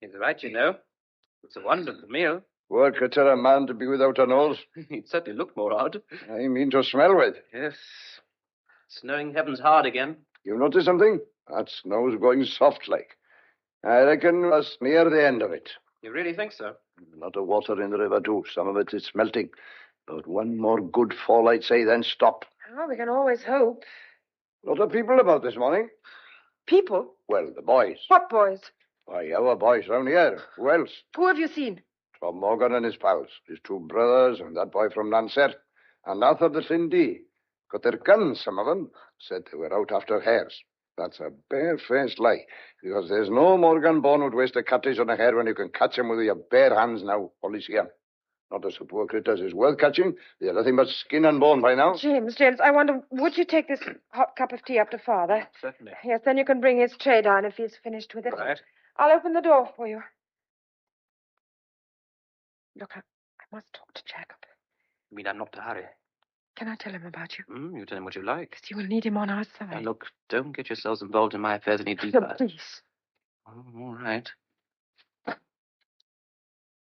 He's right, It's a wonderful meal. What could tell a man to be without a nose? He'd certainly look more odd. I mean to smell with. Yes. Snowing heaven's hard again. You notice something? That snow's going soft like. I reckon us near the end of it. You really think so? A lot of water in the river, too. Some of it is melting. But one more good fall, I'd say, then stop. Oh, we can always hope. A lot of people about this morning. People? Well, the boys. What boys? Why, our boys round here. Who else? Who have you seen? Tom Morgan and his pals. His two brothers and that boy from Lancet. And Arthur the Lindy. Got their guns, some of them. Said they were out after hares. That's a bare-faced lie. Because there's no Morgan born would waste a cartridge on a hare when you can catch him with your bare hands now. Police here. Not as the poor critters is worth catching. They're nothing but skin and bone by now. James, I wonder, would you take this hot cup of tea up to Father? Certainly. Yes, then you can bring his tray down if he's finished with it. Right. I'll open the door for you. Look, I must talk to Jacob. You mean I'm not to hurry? Can I tell him about you? You tell him what you like. Because you will need him on our side. Now, look, don't get yourselves involved in my affairs any deeper. No, please. Oh, all right.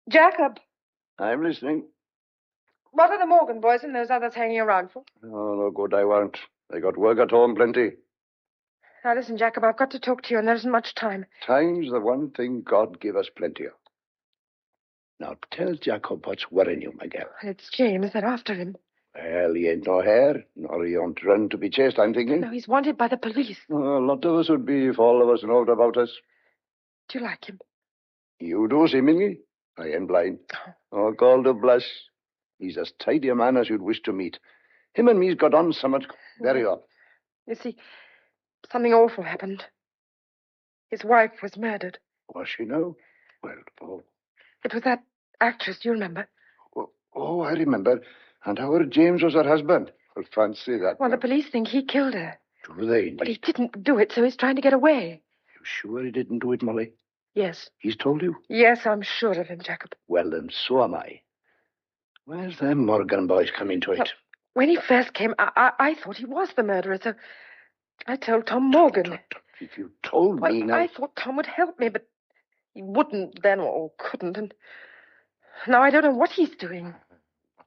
Jacob, I'm listening. what are the Morgan boys and those others hanging around for? Oh, no good I won't. They got work at home plenty. Now, listen, Jacob, I've got to talk to you, and there isn't much time. Time's the one thing God give us plenty of. Now, tell Jacob what's worrying you, my girl. It's James. They're after him. Well, he ain't no hare, nor he won't run to be chased, I'm thinking. No, he's wanted by the police. Oh, a lot of us would be if all of us knowed about us. Do you like him? You do, seemingly. I ain't blind. Oh, call to blush. He's as tidy a man as you'd wish to meet. Him and me's got on so much. There you are. You see, something awful happened. His wife was murdered. Was she now? Well, oh. It was that actress, do you remember? Oh, I remember. And our James was her husband. Well, fancy that. Well, now. the police think he killed her. Do they? But he didn't do it, so he's trying to get away. You sure he didn't do it, Molly? Yes. He's told you? Yes, I'm sure of him, Jacob. Well, then, so am I. Where's them Morgan boys come into it? Well, when he first came, I thought he was the murderer, so I told Tom Morgan. If you told me now... I thought Tom would help me, but he wouldn't then or couldn't, and now I don't know what he's doing.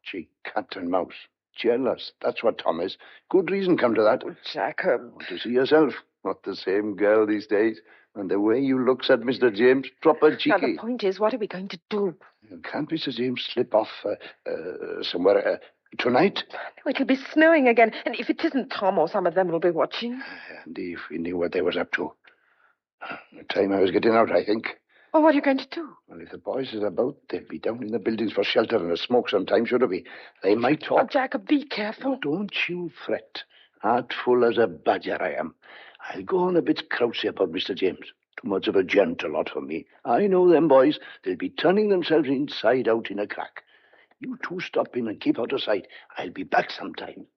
Gee, cat and mouse. Jealous. That's what Tom is. Good reason come to that. Oh, Jacob. Want to see yourself. Not the same girl these days. And the way you looks at Mr. James, proper cheeky. Now, the point is, what are we going to do? Can't Mr. James slip off somewhere tonight? No, it'll be snowing again, and if it isn't Tom or some of them will be watching. And if we knew what they was up to. The time I was getting out, I think. Well, what are you going to do? Well, if the boys is about, they'll be down in the buildings for shelter and a smoke sometime, should be. They might talk. Oh, Jacob, be careful. Don't you fret. Artful as a badger I am. I'll go on a bit crouchy about Mr. James. Too much of a gentle lot for me. I know them boys. They'll be turning themselves inside out in a crack. You two stop in and keep out of sight. I'll be back sometime.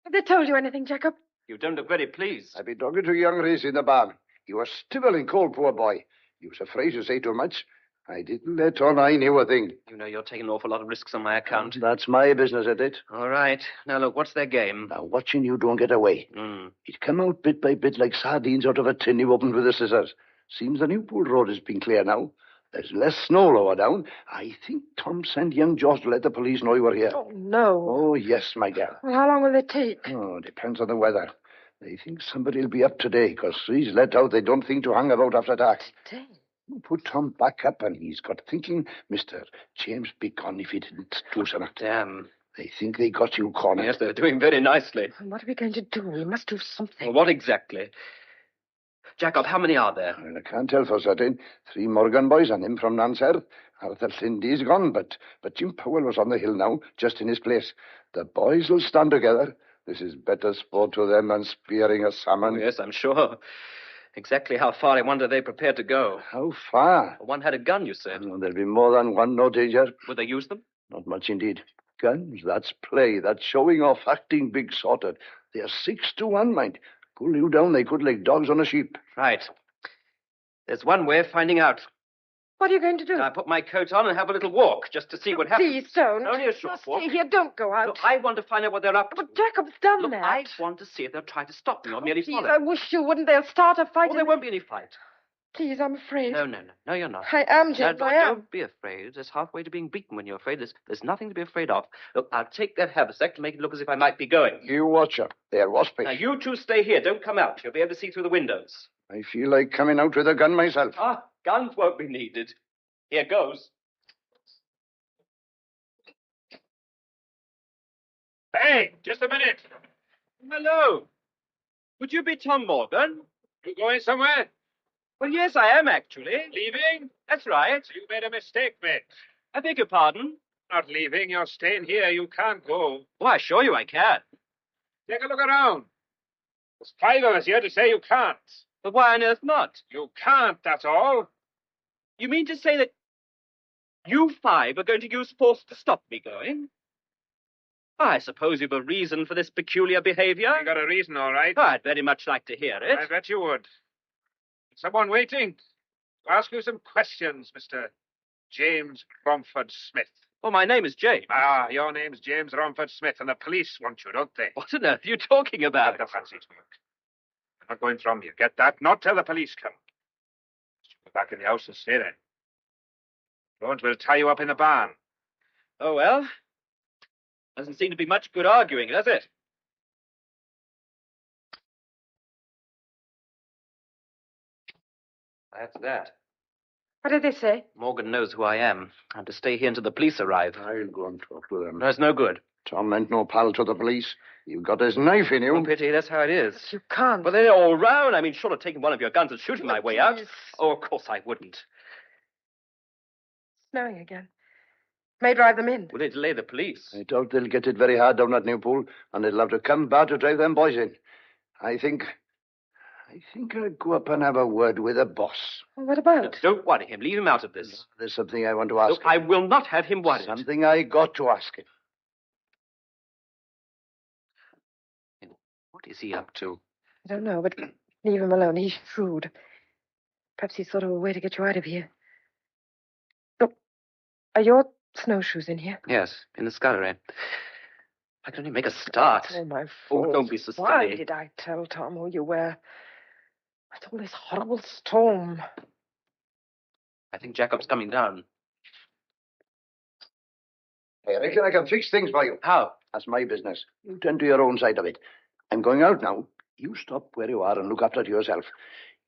Have they told you anything, Jacob? You don't look very pleased. I've been talking to young Reese in the barn. You were stiveling cold, poor boy. You was afraid to say too much. I didn't let on I knew a thing. You know you're taking an awful lot of risks on my account. That's my business, isn't it? All right. Now, look, what's their game? Now, watching you don't get away. It come out bit by bit like sardines out of a tin you opened with the scissors. Seems the Newpool Road has been clear now. There's less snow lower down. I think Tom sent young George to let the police know you were here. Oh, no. Oh, yes, my girl. Well, how long will it take? Oh, depends on the weather. They think somebody will be up today, because he's let out they don't think to hang about after dark. Today? Put Tom back up, and he's got thinking Mr. James be gone if he didn't do something. Damn. They think they got you cornered. Yes, they're doing very nicely. What are we going to do? We must do something. Well, what exactly? Jacob, how many are there? Well, I can't tell for certain. 3 Morgan boys and him from Nancer. Arthur Lindy's gone, but Jim Powell was on the hill now, just in his place. The boys will stand together. This is better sport to them than spearing a salmon. Oh, yes, I'm sure. Exactly how far, I wonder, are they prepared to go? How far? One had a gun, you said. Oh, there'll be more than one, no danger. Would they use them? Not much indeed. Guns, that's play. That's showing off, acting big-sorted. They're 6 to 1, mind. Pull you down, they could like dogs on a sheep. Right. There's one way of finding out. What are you going to do? I put my coat on and have a little walk, just to see what happens. Please don't. Only a short Just walk. stay here. Don't go out. Look, I want to find out what they're up to. But Jacob's done Look, that. I want to see if they'll try to stop me or merely Please, follow. I wish you wouldn't. They'll start a fight. Oh, there won't be any fight. Please, I'm afraid. No, you're not. I am, James. No, I am. Don't be afraid. There's halfway to being beaten when you're afraid. There's nothing to be afraid of. Look, I'll take that haversack to make it look as if I might be going. You watch her. They're waspish. Now, you two stay here. Don't come out. You'll be able to see through the windows. I feel like coming out with a gun myself. Ah, guns won't be needed. Here goes. Hey, just a minute. Hello. Would you be Tom Morgan? You going somewhere? Well, yes, I am, actually. Leaving? That's right. You made a mistake, mate. I beg your pardon. Not leaving. You're staying here. You can't go. Oh, I assure you I can. Take a look around. There's 5 of us here to say you can't. But why on earth not? You can't, that's all. You mean to say that you 5 are going to use force to stop me going? I suppose you've a reason for this peculiar behavior. You got a reason, all right. Oh, I'd very much like to hear it. I bet you would. Someone waiting to ask you some questions, Mr. James Romford Smith. Well, my name is James. Ah, your name's James Romford Smith, and the police want you, don't they? What on earth are you talking about? Have the fancy talk. I'm not going from you. Get that? Not till the police come. Go back in the house and stay there. Don't, we'll tie you up in the barn. Oh, well. Doesn't seem to be much good arguing, does it? That's that. What did they say? Morgan knows who I am. I'm to stay here until the police arrive. I'll go and talk to them. That's no good. Tom ain't no pal to the police. You've got his knife in you. Oh, pity, that's how it is. You can't. But they're all round. I mean, short of taking one of your guns and shooting my way out. Please. Oh, of course I wouldn't. Snowing again. May drive them in. Will they delay the police? I doubt they'll get it very hard down at Newpool, and they'll have to come back to drive them boys in. I think I'll go up and have a word with the boss. Well, what about? Don't worry him. Leave him out of this. There's something I want to ask Look, him. I will not have him worried. Something I got to ask him. What is he up to? I don't know, but leave him alone. He's shrewd. Perhaps he's thought of a way to get you out of here. Look, are your snowshoes in here? Yes, in the scullery. I can only make a start. It's all my Oh, fault. don't be so Why silly. did I tell Tom who you were? With all this horrible storm. I think Jacob's coming down. I reckon I can fix things for you. How? That's my business. You tend to your own side of it. I'm going out now. You stop where you are and look after yourself.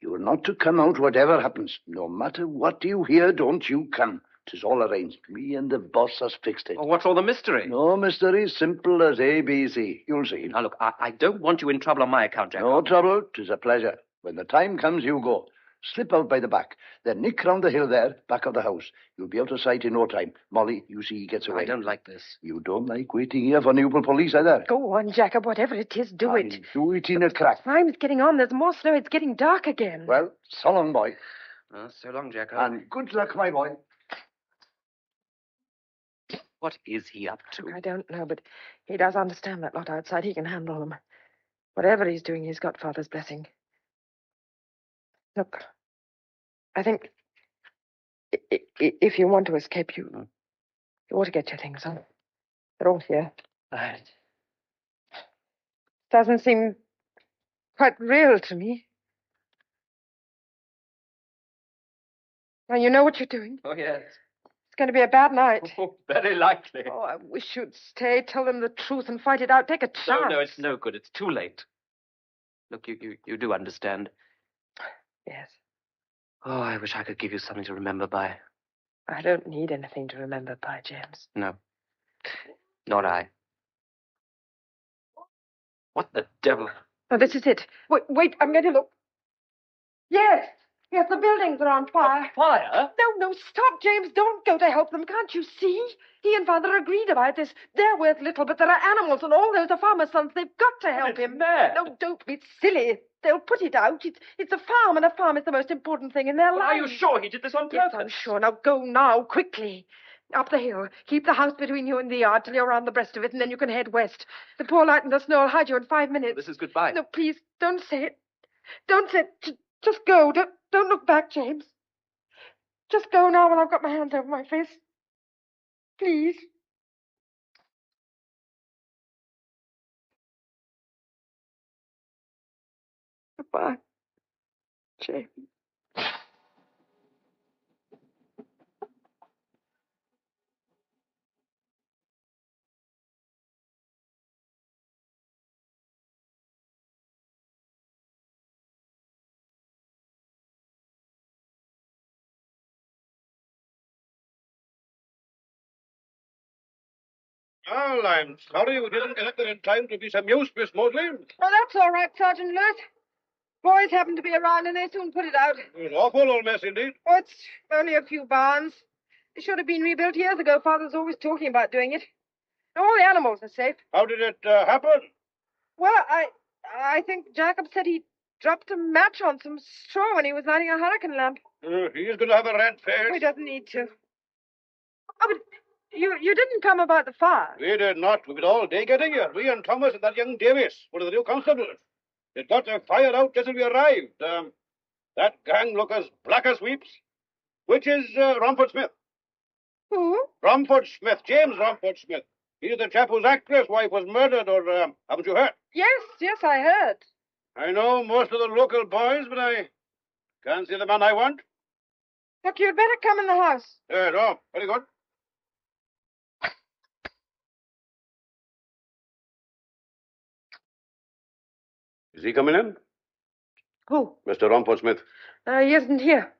You're not to come out whatever happens. No matter what you hear, don't you come. 'Tis all arranged. Me and the boss has fixed it. Well, what's all the mystery? No mystery, simple as ABC. You'll see. Now, look, I don't want you in trouble on my account, Jacob. No trouble. 'Tis a pleasure. When the time comes, you go. Slip out by the back. Then nick round the hill there, back of the house. You'll be out of sight in no time. Molly, you see he gets away. I don't like this. You don't like waiting here for Newport police either. Go on, Jacob. Whatever it is, do it. Do it in a crack. Time's getting on. There's more snow. It's getting dark again. Well, so long, boy. So long, Jacob. And good luck, my boy. What is he up to? Look, I don't know, but he does understand that lot outside. He can handle them. Whatever he's doing, he's got Father's blessing. Look, I think if you want to escape, you ought to get your things on. They're all here. Right. Doesn't seem quite real to me. Now, you know what you're doing. Oh, yes. It's going to be a bad night. Oh, very likely. Oh, I wish you'd stay, tell them the truth, and fight it out. Take a chance. No, it's no good. It's too late. Look, you do understand. Yes. Oh, I wish I could give you something to remember by. I don't need anything to remember by, James. No. Not I. What the devil? Oh, this is it. Wait, I'm going to look. Yes, the buildings are on fire. Fire? No, stop, James. Don't go to help them. Can't you see? He and Father agreed about this. They're worth little, but there are animals, and all those are farmers' sons. They've got to help him. Mad. No, don't be silly. They'll put it out. It's a farm, and a farm is the most important thing in their But lives. are you sure he did this on Yes, purpose? I'm sure. Now go now, quickly. Up the hill. Keep the house between you and the yard till you're around the breast of it, and then you can head west. The poor light in the snow will hide you in 5 minutes. This is goodbye. No, please, don't say it. Don't say it. Just go. Don't look back, James. Just go now while I've got my hands over my face. Please. Goodbye, James. Well, I'm sorry we didn't get there in time to be some use, Miss Mosley. Oh, that's all right, Sergeant Lewis. Boys happened to be around, and they soon put it out. It was an awful old mess indeed. Oh, it's only a few barns. It should have been rebuilt years ago. Father's always talking about doing it. All the animals are safe. How did it happen? Well, I think Jacob said he dropped a match on some straw when he was lighting a hurricane lamp. He's going to have a red face. He doesn't need to. Oh, but you didn't come about the fire. We did not. We've been all day getting here. We and Thomas and that young Davis, one of the new constables. It got the fire out just as we arrived. That gang look as black as sweeps. Which is Romford Smith? Who? Romford Smith, James Romford Smith. He's the chap whose actress wife was murdered, or haven't you heard? Yes, I heard. I know most of the local boys, but I can't see the man I want. Look, you'd better come in the house. No, very good. Is he coming in? Who? Mr. Romford Smith. He isn't here.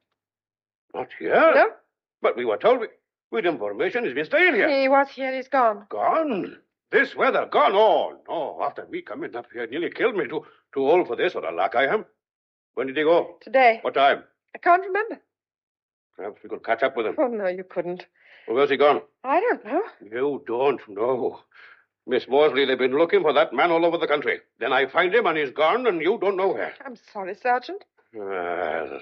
Not here? No? But we were told we'd information he's been staying here. He was here. He's gone. Gone? This weather gone? Oh, no. After me coming up here, nearly killed me. Too old for this, what a luck I am. When did he go? Today. What time? I can't remember. Perhaps we could catch up with him. Oh, no, you couldn't. Well, where's he gone? I don't know. You don't know. Miss Mosley, they've been looking for that man all over the country. Then I find him and he's gone and you don't know where. I'm sorry, Sergeant. Know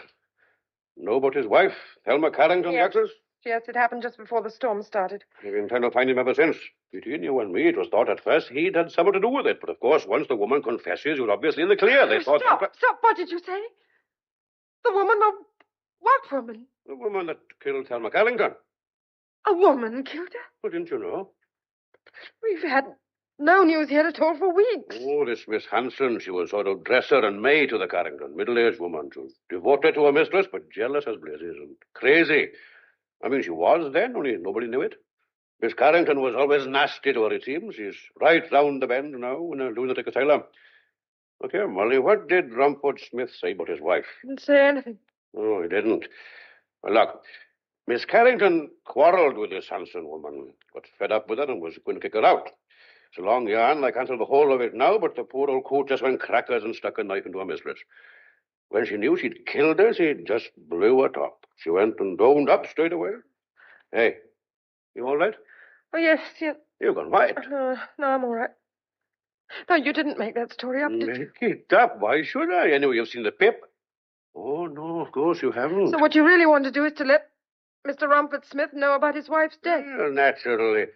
about his wife, Thelma Carrington, the Yes. actress? Yes, it happened just before the storm started. We've been trying to find him ever since. Between you and me, it was thought at first he'd had something to do with it. But of course, once the woman confesses, you're obviously in the clear. They thought... Stop. What did you say? The woman, what woman? The woman that killed Thelma Carrington. A woman killed her? Well, didn't you know? We've had no news here at all for weeks. Oh, this Miss Hanson, she was sort of dresser and maid to the Carrington. Middle-aged woman. She was devoted to her mistress, but jealous as blazes and crazy. I mean, she was then, only nobody knew it. Miss Carrington was always nasty to her, it seems. She's right round the bend now in a lunatic asylum. Look here, Molly, what did Romford Smith say about his wife? Didn't say anything. Oh, he didn't. Well, look, Miss Carrington quarreled with this Hanson woman, got fed up with her and was going to kick her out. It's a long yarn. I can't tell the whole of it now, but the poor old coot just went crackers and stuck a knife into her mistress. When she knew she'd killed her, she just blew her top. She went and owned up straight away. Hey, you all right? Oh, yes. You've gone white. No, I'm all right. No, you didn't make that story up, did you? Make it up? Why should I? Anyway, you've seen the pip. Oh, no, of course you haven't. So what you really want to do is to let Mr. Romford Smith know about his wife's death. Well, naturally.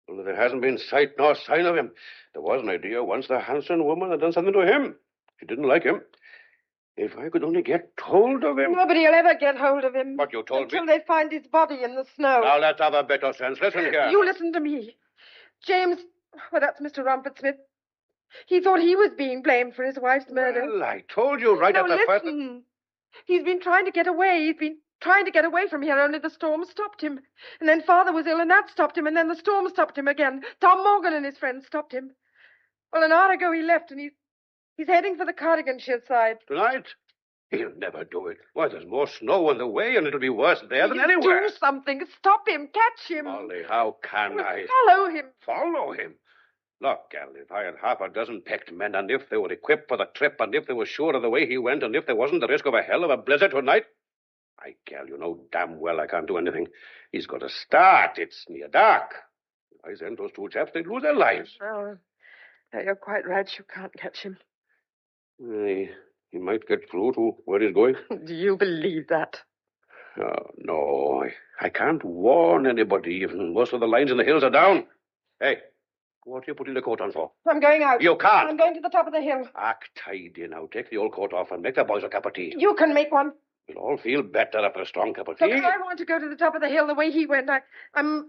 Well, there hasn't been sight nor sign of him. There was an idea once the Hanson woman had done something to him. She didn't like him. If I could only get hold of him. Nobody will ever get hold of him. But you told until me. they find his body in the snow. Now let's have a bit of sense. Listen here. You listen to me. James, well, that's Mr. Romford Smith. He thought he was being blamed for his wife's murder. Well, I told you right at the first... listen. He's been trying to get away. He's been trying to get away from here, only the storm stopped him. And then Father was ill, and that stopped him, and then the storm stopped him again. Tom Morgan and his friends stopped him. Well, an hour ago he left, and he's heading for the Cardiganshire side. Tonight? He'll never do it. Why, there's more snow on the way, and it'll be worse there than anywhere. Do something. Stop him. Catch him. Molly, how can I? Follow him. Follow him? Look, gal, if I had half a dozen picked men, and if they were equipped for the trip, and if they were sure of the way he went, and if there wasn't the risk of a hell of a blizzard tonight, gal, you know damn well I can't do anything. He's got to start. It's near dark. If I send those two chaps, they'd lose their lives. Oh, no, you're quite right. You can't catch him. He might get through to where he's going. Do you believe that? Oh, no, I can't warn anybody. Even most of the lines in the hills are down. Hey, what are you putting the coat on for? I'm going out. You can't. I'm going to the top of the hill. Act tidy now. Take the old coat off and make the boys a cup of tea. You can make one. We'll all feel better after a strong cup of tea. Look, if I want to go to the top of the hill the way he went, I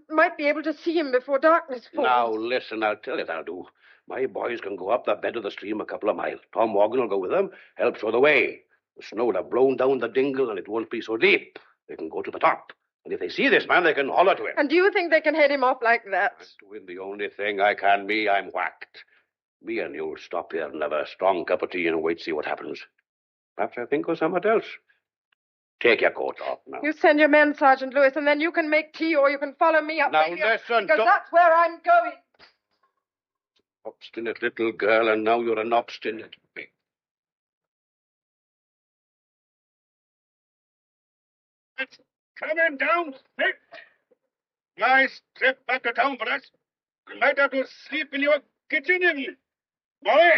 might be able to see him before darkness falls. Now, listen, I'll tell you what I'll do. My boys can go up the bed of the stream a couple of miles. Tom Morgan will go with them, help show the way. The snow will have blown down the dingle, and it won't be so deep. They can go to the top. And if they see this man, they can holler to him. And do you think they can head him off like that? I'm doing the only thing I can. I'm whacked. Me and you'll stop here and have a strong cup of tea and wait to see what happens. Perhaps I think of something else. Take your coat off now. You send your men, Sergeant Lewis, and then you can make tea or you can follow me up Now, here, listen, because don't... that's where I'm going. Obstinate little girl, and now you're an obstinate big. It's coming down thick. Nice trip back to town for us. You might have to sleep in your kitchen, even. Molly,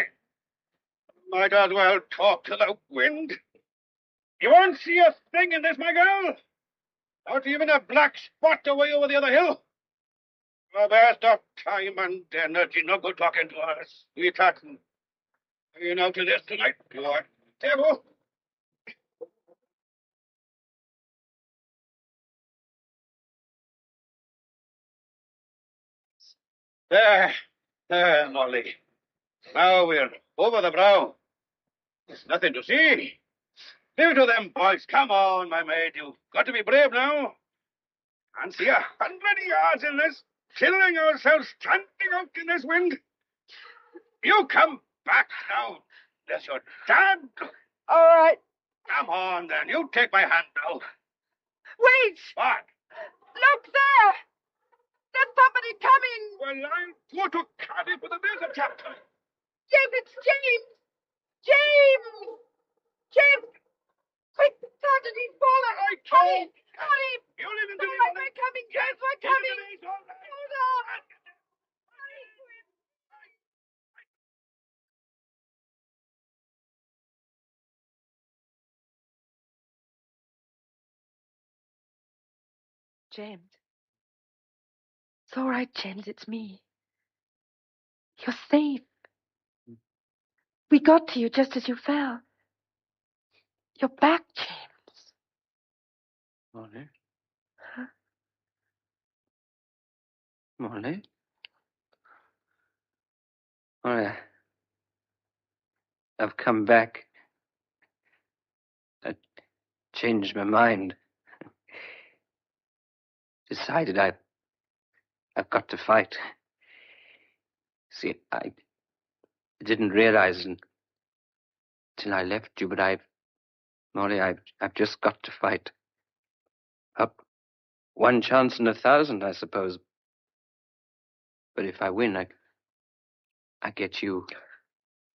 might as well talk to the wind. You won't see a thing in this, my girl. Not even a black spot away over the other hill. A waste of time and energy. No good talking to us. Sweetheart. You know to this tonight. You are devil. There, Molly. Now we're over the brow. There's nothing to see. Leave it to them, boys. Come on, my maid. You've got to be brave now. Can't see 100 yards in this. Killing ourselves standing out in this wind. You come back now. There's your dad. All right. Come on, then. You take my hand now. Wait! What? Look there! There's somebody coming! Well, I'll go to Cardiff with a there's a chap coming. James, it's James! James! James! Quick, Sergeant, he's fallen! I told Hurry! you live in All right, we're coming, James, we're coming! Hold on! James. It's all right, James. It's me. You're safe. We got to you just as you fell. You're back, James. Molly? Huh? Molly? Molly, I've come back. I changed my mind. Decided I've got to fight. See, I didn't realize until I left you, but Molly, I've just got to fight. Up 1 chance in 1,000, I suppose. But if I win, I get you.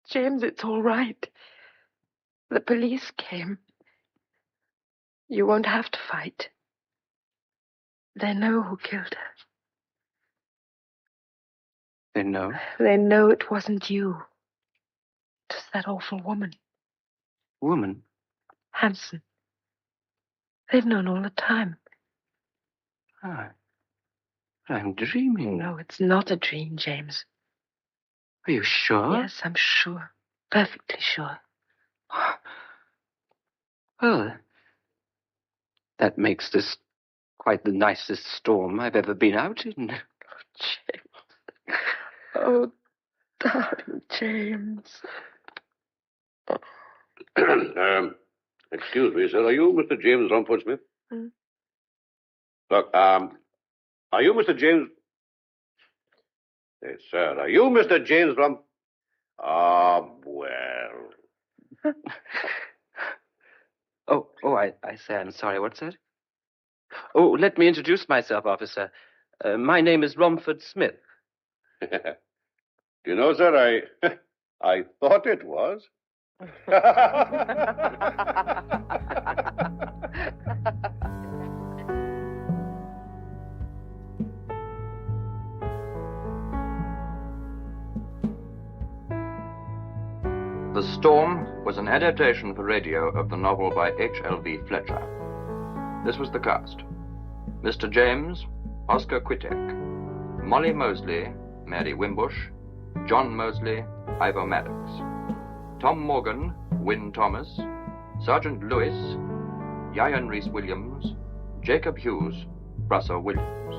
James, it's all right. The police came. You won't have to fight. They know who killed her. They know? They know it wasn't you. It was that awful woman. Woman? Hanson. They've known all the time. I'm dreaming. No, it's not a dream, James. Are you sure? Yes, I'm sure. Perfectly sure. Well, that makes this quite the nicest storm I've ever been out in. James. Oh, darling James. Excuse me, sir. Are you Mr. James Rumford Smith? Hmm? Look, are you Mr. James? Yes, sir. Are you Mr. James Rumford? Ah, well. I say I'm sorry. What's that? Oh, let me introduce myself, officer. My name is Rumford Smith. Do you know, sir, I thought it was. The Storm was an adaptation for radio of the novel by H.L.V. Fletcher. This was the cast. Mr. James, Oscar Quittek. Molly Mosley, Mary Wimbush. John Mosley, Ivor Maddox. Tom Morgan, Wynne Thomas. Sergeant Lewis, Yayan Rhys Williams. Jacob Hughes, Russell Williams.